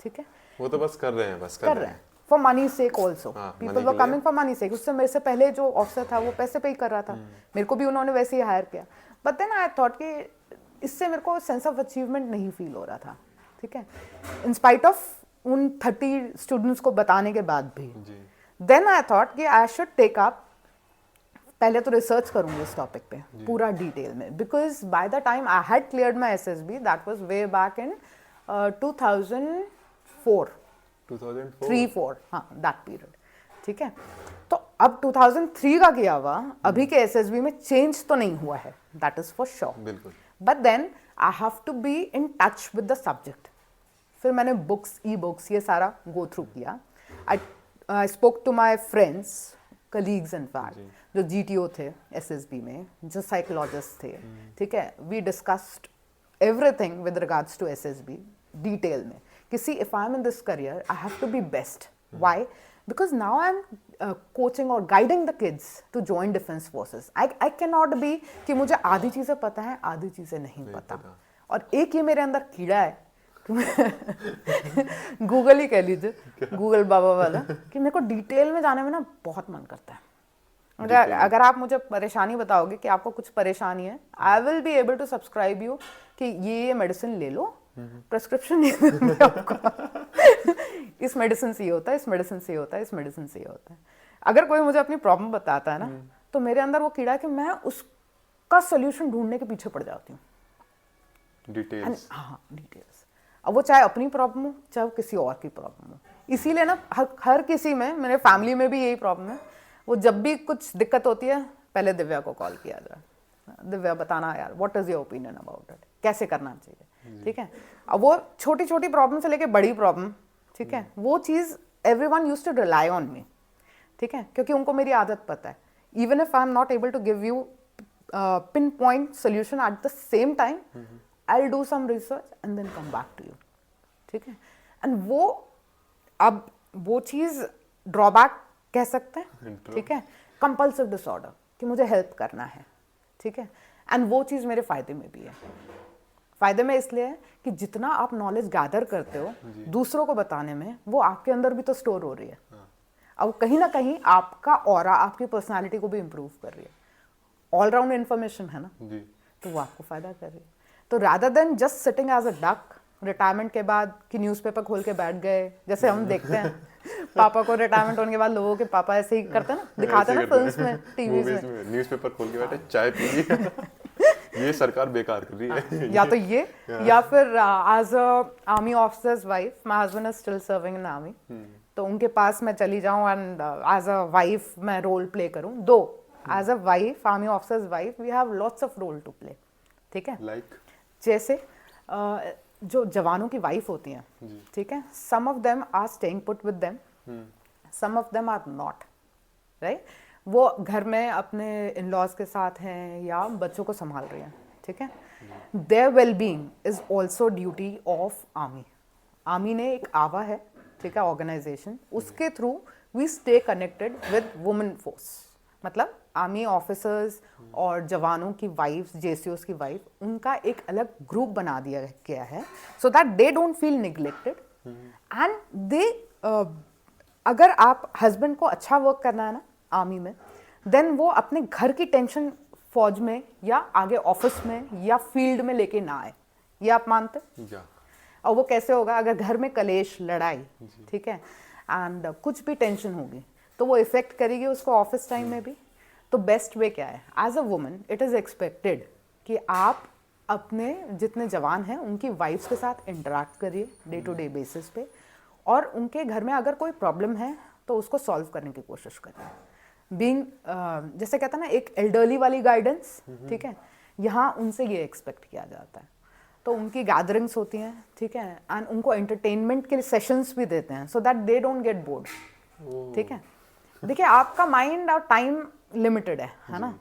ठीक है. वो तो बस कर रहे हैं, बस कर रहे हैं for money sake also, people were coming for money sake. उससे मेरे से पहले जो ऑफिसर था वो पैसे पे ही कर रहा था, मेरे को भी उन्होंने वैसे ही हायर किया. बट देन आई थॉट कि इससे मेरे को सेंस ऑफ अचीवमेंट नहीं फील हो रहा था, ठीक है, इन स्पाइट ऑफ उन 30 स्टूडेंट्स को बताने के बाद भी. देन आई थॉट कि आई शुड टेक अप पहले तो रिसर्च करूंगी इस टॉपिक पे पूरा डिटेल में, because by the time I had cleared my SSB, that was way back in 2004 3-4, हाँ दैट पीरियड, ठीक है। तो अब 2003 का किया हुआ अभी के SSB में चेंज तो नहीं हुआ है, दैट इज फॉर श्योर, बिल्कुल। But then I have to be in touch with the subject. फिर मैंने बुक्स, ई-बुक्स ये सारा गो थ्रू किया। I spoke to my friends, colleagues in fact, जो GTO थे SSB में, जो साइकोलॉजिस्ट थे, ठीक है। We discussed everything with regards to SSB detail में कि see if I am in this career I have to be best. Why? Because now I am coaching और guiding the kids to join defence forces. I can not be कि मुझे आधी चीज़ें पता है, आधी चीज़ें नहीं पता। और एक ये मेरे अंदर कीड़ा है गूगल ही कह लीजिए, गूगल बाबा वाला, कि मेरे को डिटेल में जाने में ना बहुत मन करता है। अगर आप मुझे परेशानी बताओगे कि आपको कुछ परेशानी है, I will be able to subscribe you कि ये मेडिसिन ले लो, प्रेस्क्रिप्शन नहीं दूंगी आपको इस मेडिसिन से ये होता है, इस मेडिसिन से ये होता है, इस मेडिसिन से ये होता है। अगर कोई मुझे अपनी प्रॉब्लम बताता है ना, तो मेरे अंदर वो कीड़ा है कि मैं उसका सोल्यूशन ढूंढने के पीछे पड़ जाती हूँ। डिटेल्स, हाँ डिटेल्स। अब वो चाहे अपनी प्रॉब्लम हो, चाहे वो किसी और की प्रॉब्लम हो। इसीलिए ना हर किसी में, मेरे फैमिली में भी यही प्रॉब्लम है, वो जब भी कुछ दिक्कत होती है पहले दिव्या को कॉल किया जाए, दिव्या बताना यार what is your opinion about it, कैसे करना चाहिए, ठीक है। अब वो छोटी छोटी प्रॉब्लम से लेके बड़ी प्रॉब्लम, ठीक है, वो चीज़ everyone used to rely on me, ठीक है, क्योंकि उनको मेरी आदत पता है। Even if I am not able to give you pin point solution at the same time, I will do some research and then come back to you, ठीक है। एंड वो अब वो चीज़ ड्रॉबैक कह सकते हैं, ठीक है, कंपल्सिव डिसऑर्डर, कि मुझे हेल्प करना है, ठीक है। एंड वो चीज़ मेरे फायदे में भी है। फायदे में इसलिए है कि जितना आप नॉलेज गैदर करते हो दूसरों को बताने में, वो आपके अंदर भी तो स्टोर हो रही है। अब कहीं ना कहीं आपका ऑरा, आपकी पर्सनालिटी को भी इम्प्रूव कर रही है। ऑल राउंड इन्फॉर्मेशन है ना, तो वो आपको फायदा कर रही है। तो rather than just sitting as a duck retirement के बाद कि न्यूज़पेपर खोल के बैठ गए, जैसे हम देखते हैं पापा को रिटायरमेंट होने के बाद लोगों के पापा ऐसे ही करते हैं ना, दिखाते हैं ना फिल्म्स में, टीवीज में, न्यूज़पेपर खोल के बैठे, चाय पी ली ये सरकार बेकार कर रही है। या तो ये या फिर as a army officer's wife, my husband is still serving in army, तो उनके पास मैं चली जाऊं एंड एज अ वाइफ मैं रोल प्ले करूं। Though as a wife, army officer's wife, we have lots of role to play, ठीक है। लाइक जैसे जो जवानों की वाइफ होती हैं, ठीक है, some of them are staying put with them, some of them are not, right. वो घर में अपने इन लॉज के साथ हैं या बच्चों को संभाल रही हैं, ठीक है। Their well being is also duty of army. Army ने एक आवा है, ठीक है, ऑर्गेनाइजेशन, उसके through we stay connected with women force. मतलब आर्मी ऑफिसर्स और जवानों की वाइफ्स, JCOs की वाइफ, उनका एक अलग ग्रुप बना दिया गया है, so that they don't feel neglected and they, अगर आप हस्बैंड को अच्छा वर्क करना है ना आर्मी में, देन वो अपने घर की टेंशन फौज में या आगे ऑफिस में या फील्ड में लेके ना आए। ये आप मानते? और वो कैसे होगा? अगर घर में कलेश, लड़ाई, ठीक है, एंड कुछ भी टेंशन होगी तो वो इफेक्ट करेगी उसको ऑफिस टाइम में भी। तो बेस्ट वे क्या है? As a woman it is expected कि आप अपने जितने जवान हैं उनकी वाइफ्स के साथ इंटरेक्ट करिए डे टू डे बेसिस पे, और उनके घर में अगर कोई प्रॉब्लम है तो उसको सॉल्व करने की कोशिश करिए। बीइंग जैसे कहता है ना एक एल्डरली वाली गाइडेंस, ठीक है, यहाँ उनसे ये एक्सपेक्ट किया जाता है। तो उनकी गैदरिंग्स होती हैं, ठीक है, एंड उनको एंटरटेनमेंट के लिए सेशंस भी देते हैं सो that they don't get bored, ठीक है। देखिए आपका माइंड और टाइम लिमिटेड है ना।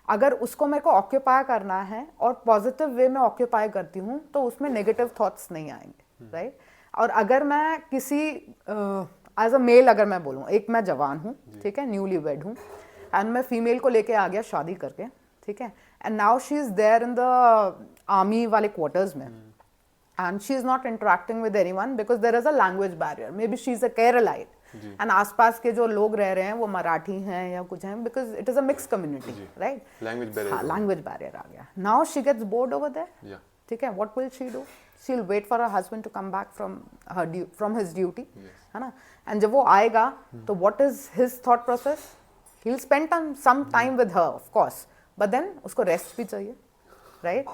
अगर उसको मेरे को ऑक्यूपाई करना है और पॉजिटिव वे में ऑक्यूपाई करती हूँ तो उसमें नेगेटिव थॉट्स नहीं आएंगे, राइट। और अगर मैं किसी एज अ मेल अगर मैं बोलूँ, एक मैं जवान हूँ, ठीक है, न्यूली वेड हूँ, एंड मैं फीमेल को लेके आ गया शादी करके, ठीक है, and now she is there in the army वाले क्वार्टर्स में, and she is not interacting with anyone because there is a language barrier, may be she is a Keralite and आसपास के जो लोग रह रहे हैं वो मराठी हैं या कुछ हैं, because it is a mix community, right. Language barrier आ गया। Now she gets bored over there, ठीक है, what will she do? She will wait for her husband to come back from his duty, है ना। एंड जब वो आएगा तो what is his thought process? He will spend some time with her of course, but then उसको रेस्ट भी चाहिए, राइट?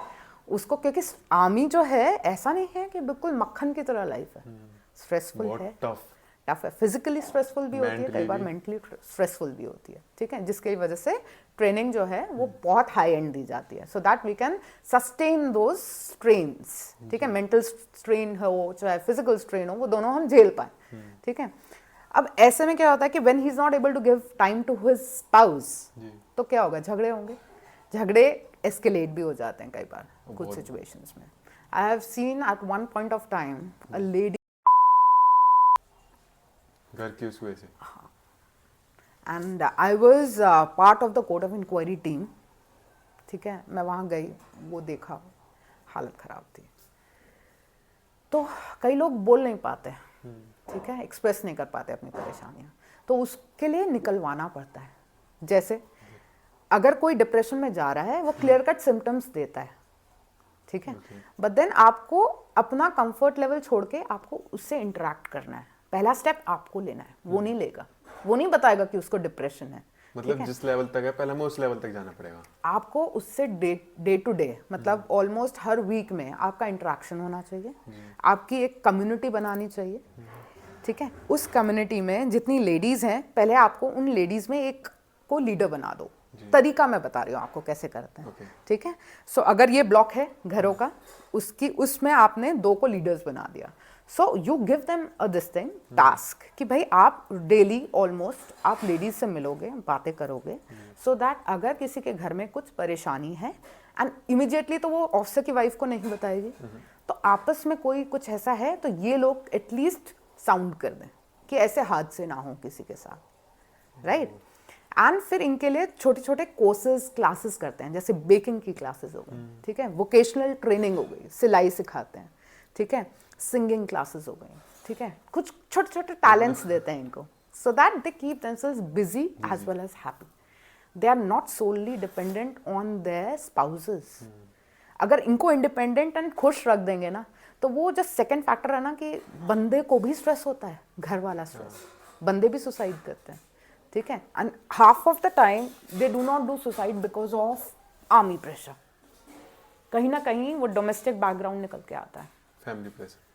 उसको, क्योंकि आर्मी जो है ऐसा नहीं है कि बिल्कुल मक्खन की तरह लाइफ है, स्ट्रेसफुल है, टफ है, फिजिकली स्ट्रेसफुल भी होती है, कई बार मेंटली स्ट्रेसफुल भी होती है, ठीक है, जिसकी वजह से ट्रेनिंग जो है वो बहुत हाई एंड दी जाती है, so that we can sustain those strains, ठीक है, मेंटल स्ट्रेन हो चाहे फिजिकल स्ट्रेन हो, वो दोनों हम झेल पाए, ठीक है। अब ऐसे में क्या होता है कि when he is not able to give time to his spouse, तो क्या होगा, झगड़े होंगे, झगड़े एस्केलेट भी हो जाते हैं कई बार कुछ सिचुएशंस में। I have seen at one point of time a lady, घर की उस वजह से, and I was part of the court of inquiry team, ठीक है, मैं वहाँ गई, वो देखा, हालत ख़राब थी। तो कई लोग बोल नहीं पाते, ठीक है, एक्सप्रेस नहीं कर पाते अपनी परेशानियाँ, तो उसके लिए निकलवाना पड़ता है। जैसे अगर कोई डिप्रेशन में जा रहा है, वो क्लियर कट सिम्टम्स देता है, ठीक है, बट देन आपको अपना कंफर्ट लेवल छोड़ के आपको उससे इंटरेक्ट करना है। पहला स्टेप आपको लेना है, वो नहीं लेगा, वो नहीं बताएगा कि उसको डिप्रेशन है, मतलब जिस लेवल तक है पहले हमें उस लेवल तक जाना पड़ेगा। आपको उससे डे टू डे, मतलब ऑलमोस्ट हर वीक में आपका इंटरेक्शन होना चाहिए, आपकी एक कम्युनिटी बनानी चाहिए, ठीक है। उस कम्युनिटी में जितनी लेडीज़ हैं, पहले आपको उन लेडीज़ में एक को लीडर बना दो। तरीका मैं बता रही हूँ आपको कैसे करते हैं, ठीक है। सो अगर ये ब्लॉक है घरों का, उसमें आपने 2 को लीडर्स बना दिया। So you give them a this thing task कि भाई आप डेली ऑलमोस्ट आप लेडीज से मिलोगे, बातें करोगे, सो दैट अगर किसी के घर में कुछ परेशानी है, एंड इमीडिएटली तो वो ऑफिसर की वाइफ को नहीं बताएगी, तो आपस में कोई कुछ ऐसा है तो ये लोग एटलीस्ट साउंड कर दें कि ऐसे हादसे ना हो किसी के साथ, राइट। एंड फिर इनके लिए छोटे छोटे कोर्सेज क्लासेस करते हैं, जैसे बेकिंग की क्लासेस हो गई, ठीक है, वोकेशनल ट्रेनिंग हो गई, सिलाई सिखाते हैं, ठीक है, सिंगिंग क्लासेस हो गई, ठीक है, कुछ छोटे छोटे टैलेंट्स देते हैं इनको, so that they keep themselves busy as well as happy. They are not solely dependent on their spouses. अगर इनको इंडिपेंडेंट एंड खुश रख देंगे ना, तो वो जो सेकंड फैक्टर है ना कि बंदे को भी स्ट्रेस होता है, घर वाला स्ट्रेस, बंदे भी सुसाइड करते हैं, ठीक है, and half of the time they do not do suicide because of army pressure. कहीं ना कहीं वो डोमेस्टिक बैकग्राउंड निकल के आता है, फैमिली प्रेशर।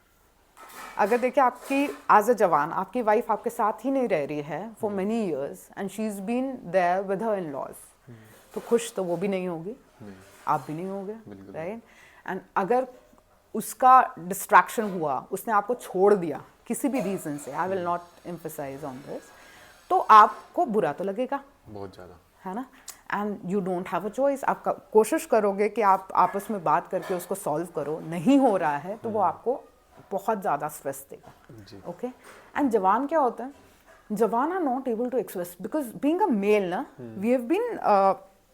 अगर देखिए आपकी एज अ जवान आपकी वाइफ आपके साथ ही नहीं रह रही है for many years and she is been there with her in laws, तो खुश तो वो भी नहीं होगी, आप भी नहीं होगे, राइट। एंड अगर उसका डिस्ट्रैक्शन हुआ, उसने आपको छोड़ दिया किसी भी रीजन से, I will not emphasize on this, तो आपको बुरा तो लगेगा बहुत ज़्यादा, है ना। And you don't have a choice, आप कोशिश करोगे कि आप आपस में बात करके उसको सॉल्व करो, नहीं हो रहा है तो वो आपको बहुत ज़्यादा स्ट्रेस देगा, ओके। एंड जवान क्या होता है, जवान are not able to express because being a male ना, वी हैव बीन,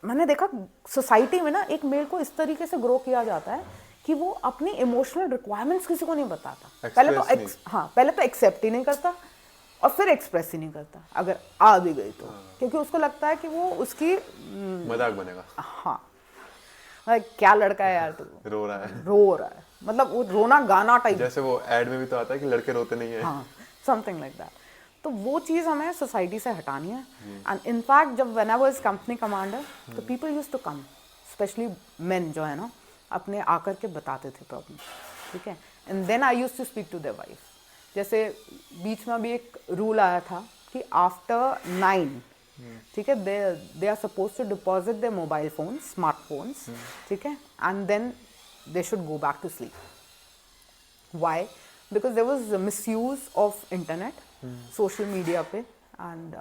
मैंने देखा सोसाइटी में ना एक मेल को इस तरीके से ग्रो किया जाता है कि वो अपनी इमोशनल रिक्वायरमेंट्स किसी को नहीं बताता, पहले तो एक्सेप्ट ही नहीं करता और फिर एक्सप्रेस ही नहीं करता अगर आ भी गई तो, क्योंकि उसको लगता है कि वो उसकी मजाक बनेगा, हाँ क्या लड़का है यार तू, रो रहा है, मतलब वो रोना गाना टाइप, जैसे वो एड में भी तो आता है कि लड़के रोते नहीं है, हाँ, समथिंग लाइक दैट। तो वो चीज़ हमें सोसाइटी से हटानी है। एंड इनफैक्ट जब when I was company commander, तो people used to come, specially men जो है ना, अपने आकर के बताते थे प्रॉब्लम, ठीक है, and then I used to speak to their wife. जैसे बीच में भी एक रूल आया था कि आफ्टर 9, ठीक है, they are suppose to deposit their mobile phone, smartphones, ठीक है, and then they should go back to sleep. Why? Because there was misuse of internet, social media पे, एंड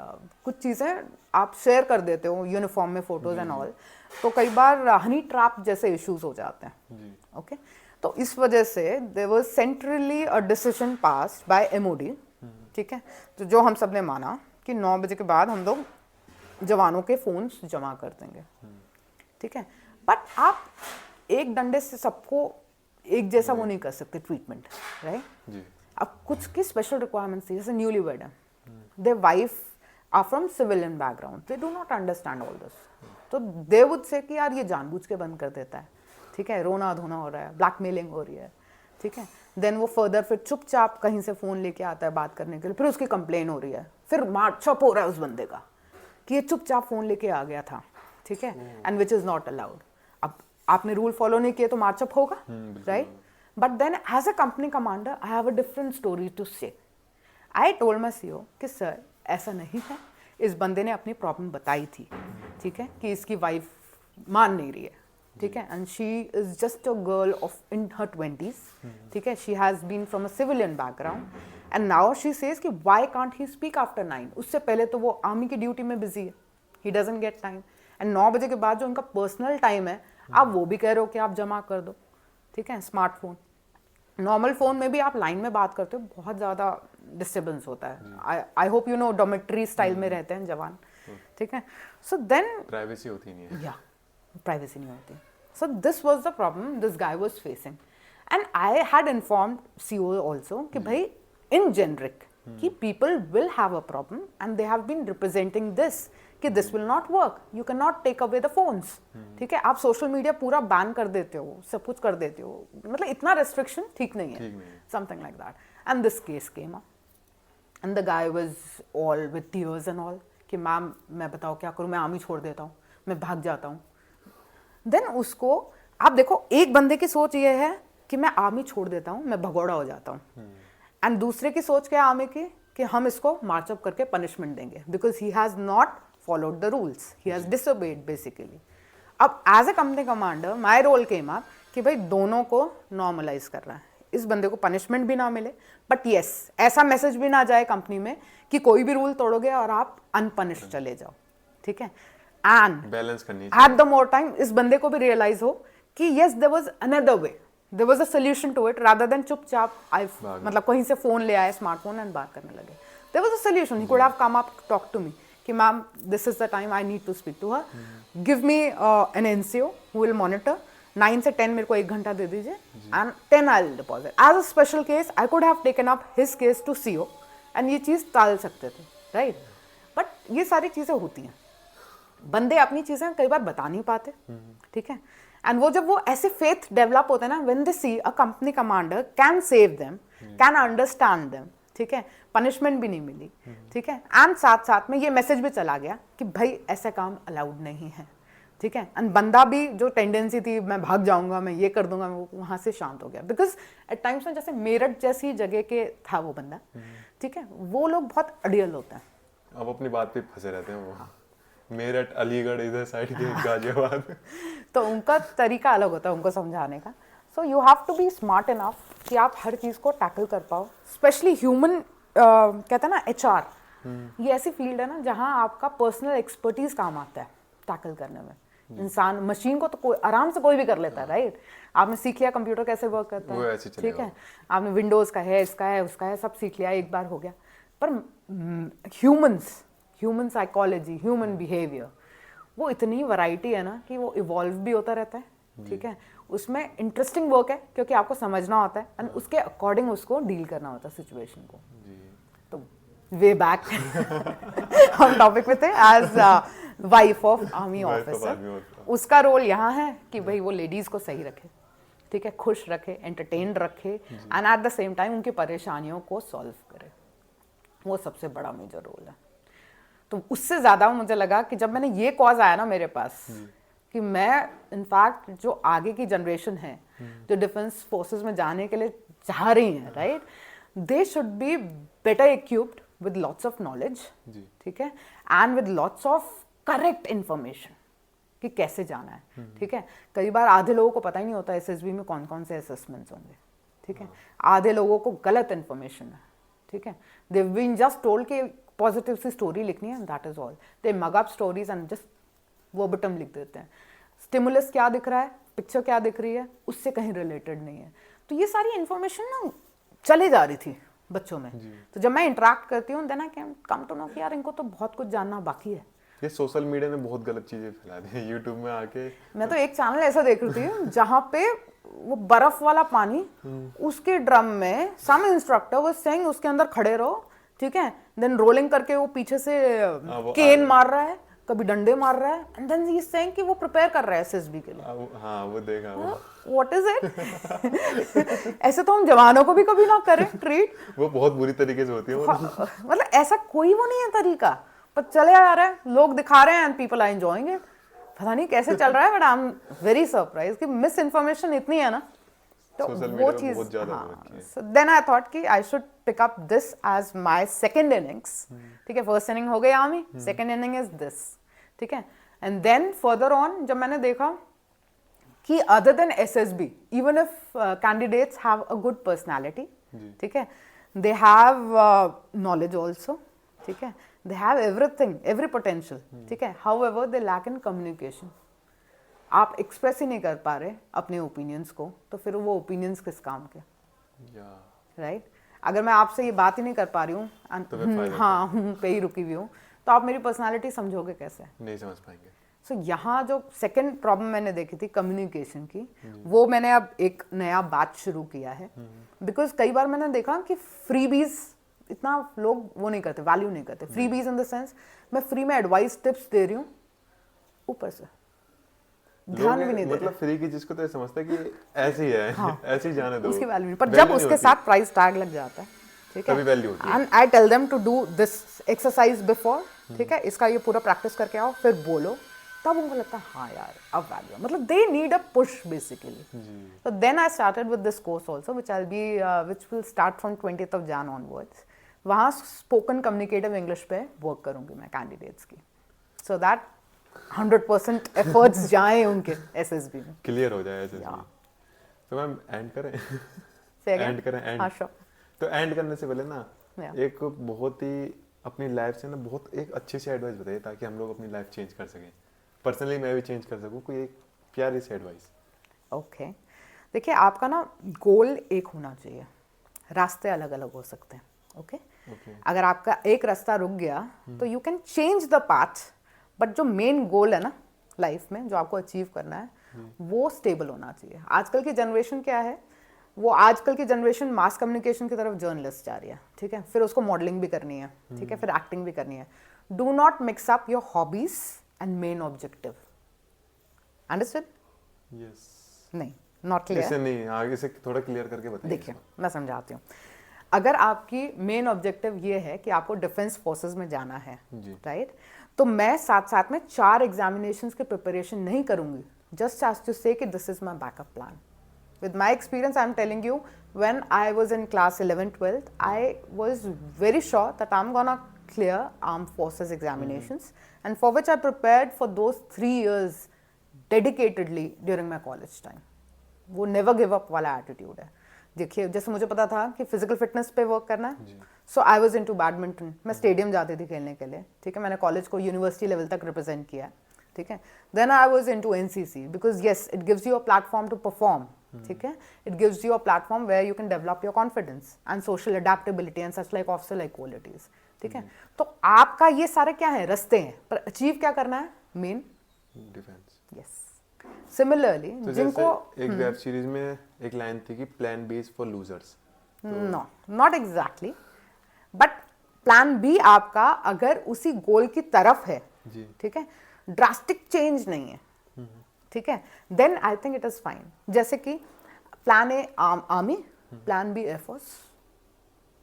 कुछ चीज़ें आप शेयर कर देते हो यूनिफॉर्म में फोटोज एंड ऑल, तो कई बार हनी ट्रैप जैसे इश्यूज हो जाते हैं, ओके। तो इस वजह से there was centrally a decision passed by MOD, ठीक है, तो जो हम सब ने माना कि 9 बजे के बाद हम लोग जवानों के फोन्स जमा कर देंगे, ठीक है। बट आप एक डंडे से सबको एक जैसा वो नहीं कर सकते ट्रीटमेंट, राइट। अब कुछ की स्पेशल रिक्वायरमेंट्स थी, जैसे न्यूली वेड है, their wife are from civilian background, they do not understand all this, तो दे वुड से कि यार ये जानबूझ के बंद कर देता है, ठीक है, रोना धोना हो रहा है, ब्लैकमेलिंग हो रही है, ठीक है। देन वो फर्दर फिर चुपचाप कहीं से फ़ोन लेके आता है बात करने के लिए, फिर उसकी कंप्लेन हो रही है, फिर मार चुप हो रहा है उस बंदे का, कि ये चुपचाप फोन लेके आ गया था, ठीक है, and which is not allowed. अब आपने रूल फॉलो नहीं किए तो मार्चअप होगा, right? But then as a company commander I have a different story to say. I told my CEO कि सर ऐसा नहीं है, इस बंदे ने अपनी प्रॉब्लम बताई थी, ठीक है, कि इसकी वाइफ मान नहीं रही है, ठीक है, and she is just a girl of in her 20s, ठीक है, she has been from a civilian background and now she says कि why can't he speak after 9। उससे पहले तो वो आर्मी की ड्यूटी में बिजी है, he doesn't get time, and 9 बजे के बाद जो उनका पर्सनल टाइम है आप वो भी कह रहे हो कि आप जमा कर दो, ठीक है। स्मार्टफोन, नॉर्मल फ़ोन में भी आप लाइन में बात करते हो, बहुत ज़्यादा डिस्टर्बेंस होता है। I hope you know dormitory style में रहते हैं जवान, ठीक है। सो देन प्राइवेसी होती नहीं है, या प्राइवेसी नहीं होती। So this was the problem this guy was facing and I had informed CEO also कि भाई इन जेनरिक कि people will have a problem and they have been representing this कि this will not work, you can not take away the phones, ठीक है। आप सोशल मीडिया पूरा बैन कर देते हो, सब कुछ कर देते हो, मतलब इतना रेस्ट्रिक्शन ठीक नहीं है, something like that. And this case came up and the guy was all with tears and all कि मैम मैं बताओ क्या करूँ, मैं आर्मी छोड़ देता हूँ, मैं भाग जाता हूँ। देन उसको आप देखो, एक बंदे की सोच ये है कि मैं आर्मी छोड़ देता हूँ, मैं भगोड़ा हो जाता हूँ, एंड दूसरे की सोच क्या है आर्मी की कि हम इसको मार्चअप करके पनिशमेंट देंगे because he has not followed the rules, he has disobeyed basically. अब as a company commander my role came up कि भाई दोनों को नॉर्मलाइज कर रहा है, इस बंदे को पनिशमेंट भी ना मिले बट येस ऐसा मैसेज भी ना जाए कंपनी में कि कोई भी रूल तोड़ोगे और आप अनपनिश्ड चले जाओ, ठीक है। एंड बैलेंस करनी एट द मोर टाइम इस बंदे को भी रियलाइज हो कि yes there was another way, there was a solution to it rather than चुपचाप आई मतलब कहीं से फोन ले आए स्मार्टफोन एंड बात करने लगे। There was a solution, he could have come up talk to me कि ma'am this is the time I need to speak to her, give me an NCO who will monitor, 9 से 10 मेरे को 1 घंटा दे दीजिए and 10 I will deposit. As a special case I could have taken up his case to CO and ये चीज़ टाल सकते थे, राइट। बट ये सारी चीज़ें होती हैं, बंदे अपनी चीज़ें कई बार बता नहीं पाते, ठीक है। एंड वो जब वो ऐसे फेथ डेवलप होते हैं ना, when they see a company commander can save them, can understand them, ठीक है, पनिशमेंट भी नहीं मिली, ठीक है, एंड साथ साथ में ये मैसेज भी चला गया कि भाई ऐसा काम अलाउड नहीं है, ठीक है। एंड बंदा भी जो टेंडेंसी थी मैं भाग जाऊंगा, मैं ये कर दूंगा, वो वहाँ से शांत हो गया बिकॉज एट टाइम्स में जैसे मेरठ जैसी जगह के था वो बंदा, ठीक है, वो लोग बहुत अड़ियल होते हैं, अब अपनी बात पे फंसे रहते हैं वो, मेरठ अलीगढ़ इधर साइड के गाजियाबाद तो उनका तरीका अलग होता है उनको समझाने का। So you have to be smart enough कि आप हर चीज़ को टैकल कर पाओ, स्पेशली ह्यूमन कहते हैं ना HR, ये ऐसी फील्ड है ना जहाँ आपका पर्सनल एक्सपर्टीज काम आता है टैकल करने में। इंसान, मशीन को तो कोई आराम से कोई भी कर लेता है, राइट। आपने सीख लिया कंप्यूटर कैसे वर्क करता है, ठीक है, आपने विंडोज़ का है, इसका है, उसका है, सब सीख लिया, एक बार हो गया। पर ह्यूमन साइकोलॉजी, ह्यूमन बिहेवियर, वो इतनी वैरायटी है ना कि वो इवॉल्व भी होता रहता है, ठीक है। उसमें इंटरेस्टिंग वर्क है क्योंकि आपको समझना होता है एंड उसके अकॉर्डिंग उसको डील करना होता है सिचुएशन को। तो वे बैक हम टॉपिक पे थे, as wife of army officer उसका रोल यहाँ है कि भाई वो लेडीज को सही रखे, ठीक है, खुश रखे, एंटरटेन्ड रखे and eight the same time उनकी परेशानियों को सॉल्व करे, वो सबसे बड़ा मेजर रोल है। तो उससे ज़्यादा मुझे लगा कि जब मैंने ये कॉज आया ना मेरे पास कि मैं इनफैक्ट जो आगे की जनरेशन है जो डिफेंस फोर्सेस में जाने के लिए चाह रही हैं, right, they should be better equipped with lots of knowledge, ठीक है, and with lots of correct information कि कैसे जाना है, ठीक है। कई बार आधे लोगों को पता ही नहीं होता SSB में कौन कौन से असेसमेंट्स होंगे, ठीक है, आधे लोगों को गलत इन्फॉर्मेशन है, ठीक है, दे बीन जस्ट टोल्ड कि पॉजिटिव सी स्टोरी लिखनी है, that is all, they mug up stories and just verbatim लिख देते हैं। स्टिमुलस क्या दिख रहा है, पिक्चर क्या दिख रही है, उससे कहीं रिलेटेड नहीं है। तो ये सारी इन्फॉर्मेशन ना चली जा रही थी बच्चों में। तो जब मैं इंटरेक्ट करती हूँ then I can come to know कि यार इनको तो बहुत कुछ जानना बाकी है। ये सोशल मीडिया ने बहुत गलत चीजें फैला दी है, यूट्यूब में आके मैं तो एक चैनल ऐसा देख रही थी जहाँ पे वो बर्फ वाला पानी उसके ड्रम में सम इंस्ट्रक्टर वो सेइंग उसके अंदर खड़े रहो, ठीक है, देन रोलिंग करके वो पीछे से केन मार रहा है, कभी डंडे मार रहा है and then he is saying कि वो प्रिपेयर कर रहा है SSB के लिए। हाँ वो देखा वो। व्हाट इज इट ऐसे तो हम जवानों को भी कभी ना करें ट्रीट। वो बहुत बुरी तरीके से होती है वो। मतलब ऐसा कोई वो नहीं है तरीका, पर चले आ रहे हैं, लोग दिखा रहे हैं and people are enjoying it. पता नहीं कैसे चल रहा है, but I am very surprise कि मिस इन्फॉर्मेशन इतनी है ना, तो सोशल वो मीडिया पे चीज। बहुत ज्यादा हो हाँ, रखी है। सो देन आई थॉट कि I should pick up this as my second innings. ठीक है, फर्स्ट इनिंग हो गई army, second inning is this. ठीक है, एंड देन फर्दर ऑन जब मैंने देखा कि other than SSB, even if candidates have a good personality, ठीक है, दे हैव नॉलेज ऑल्सो, ठीक है, they have everything, every potential, ठीक है, however they lack in communication. आप एक्सप्रेस ही नहीं कर पा रहे अपने ओपिनियंस को, तो फिर वो ओपिनियंस किस काम के, राइट? अगर मैं आपसे ये बात ही नहीं कर पा रही हूँ, हाँ हूँ पे ही रुकी हुई हूँ, तो आप मेरी पर्सनालिटी समझोगे कैसे? नहीं समझ पाएंगे। सो यहाँ जो सेकंड प्रॉब्लम मैंने देखी थी कम्युनिकेशन की, वो मैंने अब एक नया बात शुरू किया है। बिकॉज कई बार मैंने देखा कि फ्रीबीज इतना लोग वो नहीं करते, वैल्यू नहीं करते। फ्रीबीज इन द सेंस मैं फ्री में एडवाइस टिप्स दे रही हूँ, ऊपर से ध्यान भी नहीं दे मतलब फ्री की जिसको तो समझता है कि ऐसी है, हाँ, ऐसी ही जाने दो, उसकी वैल्यू नहीं। पर जब उसके साथ प्राइस टैग लग जाता है, ठीक है, तभी वैल्यू होती है। And I tell them to do this exercise before, ठीक है, इसका ये पूरा प्रैक्टिस करके आओ, फिर बोलो, तब उनको लगता है हाँ यार अब वैल्यू, मतलब they need a push basically. तो then I started with this course also which will start from 20th of Jan onwards. वहाँ स्पोकन कम्युनिकेटिव इंग्लिश पे वर्क करूंगी मैं कैंडिडेट्स की, सो दैट 100% एफर्ट्स जाएं उनके एसएसबी में, क्लियर हो जाए एसएसबी। तो मैम एंड करें? एंड करें, एंड। हाँ श्योर। तो एंड करने से पहले ना एक बहुत ही अपनी लाइफ से ना बहुत एक अच्छी सी एडवाइस बताइए, ताकि हम लोग अपनी लाइफ चेंज कर सकें, पर्सनली मैं भी चेंज कर सकूं। कोई एक प्यारी सी एडवाइस। ओके, देखिए आपका ना गोल एक होना चाहिए, रास्ते अलग अलग हो सकते हैं। ओके, अगर आपका एक रास्ता रुक गया तो you can change the path, but जो मेन गोल है ना लाइफ में, जो आपको अचीव करना है, वो स्टेबल होना चाहिए। आजकल की जनरेशन क्या है, वो आजकल की जनरेशन मास कम्युनिकेशन की तरफ जर्नलिस्ट जा रही है, ठीक है, फिर उसको मॉडलिंग भी करनी है, ठीक है, फिर एक्टिंग भी करनी है। Do not mix up your hobbies and main objective. Understood? Yes. नहीं, नॉट क्लियर। ऐसे नहीं, आगे से थोड़ा क्लियर करके बताइए। देखिए मैं समझाती हूँ। अगर आपकी मेन ऑब्जेक्टिव ये है कि आपको डिफेंस फोर्सेस में जाना है, राइट, तो मैं साथ साथ में 4 एग्जामिनेशंस की प्रिपरेशन नहीं करूंगी जस्ट एज टू से कि this is my backup plan. With my experience, I'm telling you, when I was in class 11th, 12th, I was very sure that I'm gonna clear armed forces examinations, and for which I prepared for those 3 years dedicatedly during my college time. वो never give up वाला attitude है। देखिए जैसे मुझे पता था कि फिजिकल फिटनेस पे वर्क करना है, so I was into badminton. मैं स्टेडियम जाती थी खेलने के लिए, ठीक है, मैंने कॉलेज को यूनिवर्सिटी लेवल तक रिप्रेजेंट किया है, ठीक है। Then I was into NCC because yes it gives you a platform to perform, ठीक है, it gives you a platform where you can develop your confidence and social adaptability and such like officer like qualities, ठीक है। तो आपका ये सारे क्या है, रास्ते हैं, पर अचीव क्या करना है, मेन डिफेंस। यस। सिमिलरली तो जिनको एक वेब सीरीज में एक लाइन थी कि plan B is for losers. No, not exactly, but plan B आपका अगर उसी गोल की तरफ है, ठीक है, ड्रास्टिक चेंज नहीं है, ठीक है, then I think it is fine. जैसे कि plan A army, plan B air force,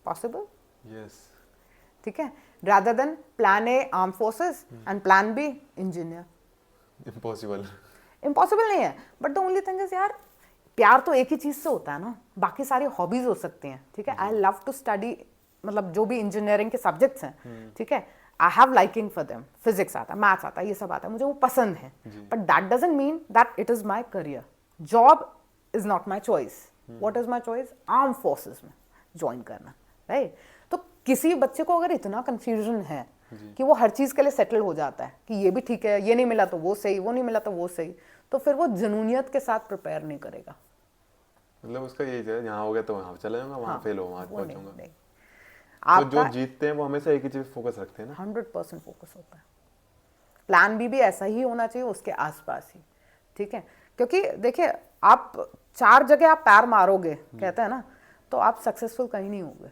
possible, yes, ठीक है, rather than plan A arm forces and plan B engineer. Impossible, impossible नहीं है, but the only thing is यार प्यार तो एक ही चीज से होता है ना, बाकी सारी हॉबीज हो सकती हैं, ठीक है। आई लव टू स्टडी, मतलब जो भी इंजीनियरिंग के सब्जेक्ट्स हैं, ठीक है, I have liking for them, physics आता है, मैथ्स आता है, ये सब आता है, मुझे वो पसंद है, but that doesn't mean that it is my career. Job is not my choice. What is my choice? Arm forces में ज्वाइन करना, राइट। तो किसी बच्चे को अगर इतना कंफ्यूजन है कि वो हर चीज के लिए सेटल हो जाता है कि ये भी ठीक है, ये नहीं मिला तो वो सही, वो नहीं मिला तो वो सही, तो फिर वो जुनूनियत के साथ प्रिपेयर नहीं करेगा। मतलब उसका यही है, यहाँ हो गया तो वहाँ चले जाऊंगा, वहाँ फेल हो वहाँ पहुंचूंगा। तो जो जीतते हैं वो हमेशा एक ही चीज फोकस रखते हैं ना। 100% फोकस होता है। प्लान बी भी ऐसा ही होना चाहिए, उसके आसपास ही, ठीक है, क्योंकि देखिए आप 4 जगह आप पैर मारोगे, कहते हैं ना, तो आप सक्सेसफुल कहीं नहीं होगे,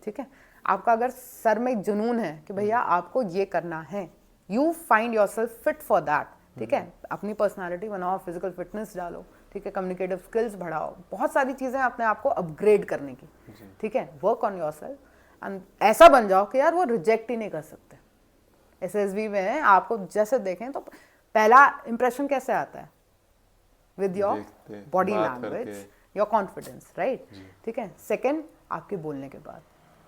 ठीक है। आपका अगर सर में एक जुनून है कि भैया आपको ये करना है, you find yourself fit for that, ठीक है, अपनी पर्सनालिटी बनाओ, फिजिकल फिटनेस डालो, ठीक है, कम्युनिकेटिव स्किल्स बढ़ाओ, बहुत सारी चीजें अपने आप को अपग्रेड करने की, ठीक है, वर्क ऑन योरसेल्फ एंड ऐसा बन जाओ कि यार वो रिजेक्ट ही नहीं कर सकते, SSB में आपको जैसे देखें तो पहला इंप्रेशन कैसे आता है? विद योर देखते, बॉडी बात लैंग्वेज, करके। Your confidence, right? ठीक है। सेकंड, आपके बोलने के बाद,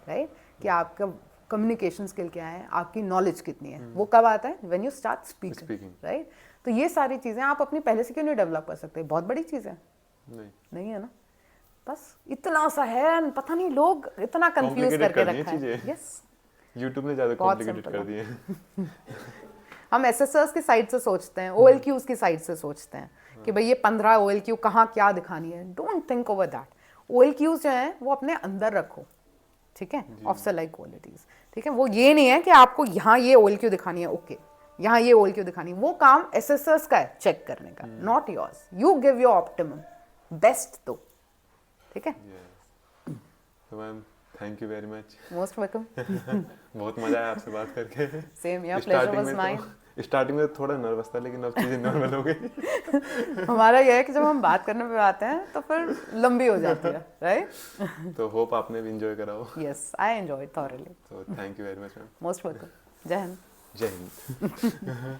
राइट? कि आपका कम्युनिकेशन स्किल क्या है, आपकी नॉलेज कितनी है, वो कब आता है? When you start speaking, Speaking. Right? तो ये सारी चीज़ें आप अपनी पहले से क्यों नहीं डेवलप कर सकते? बहुत बड़ी चीज़ है, नहीं, नहीं है ना? बस इतना सा है, पता नहीं लोग इतना कंफ्यूज Complicated करके कर दी रखा हैं है। चीज़ें। यस, यूट्यूब ने ज़्यादा बहुत कॉम्प्लिकेटेड simple कर दिए हैं। हम एसएसएस की साइड से सोचते हैं, OLQs की साइड से सोचते हैं कि भाई ये 15 OLQ कहाँ क्या दिखानी है। Don't think over that. OLQs जो हैं वो अपने अंदर रखो, ठीक है, ऑफ से लाइक क्वालिटीज, ठीक है। वो ये नहीं है कि आपको यहाँ ये OLQ दिखानी है, ओके, यहाँ ये OLQ दिखानी है, वो काम एसएसएस का है चेक करने का, not yours. You give your optimum best दो, ठीक है। तो ma'am thank you very much. Most welcome. बहुत मजा आया आपसे बात करके। सेम यार, प्लेजर वाज माइन। स्टार्टिंग में तो थोड़ा नर्वस था, लेकिन अब चीज़ें नॉर्मल हो गई। हमारा यह है कि जब हम बात करने पे आते हैं तो फिर लंबी हो जाती है, राइट? तो होप आपने भी इंजॉय करा हो। Yes, I enjoyed thoroughly. तो thank you very much ma'am. Most welcome. जय हिंद। जय हिंद।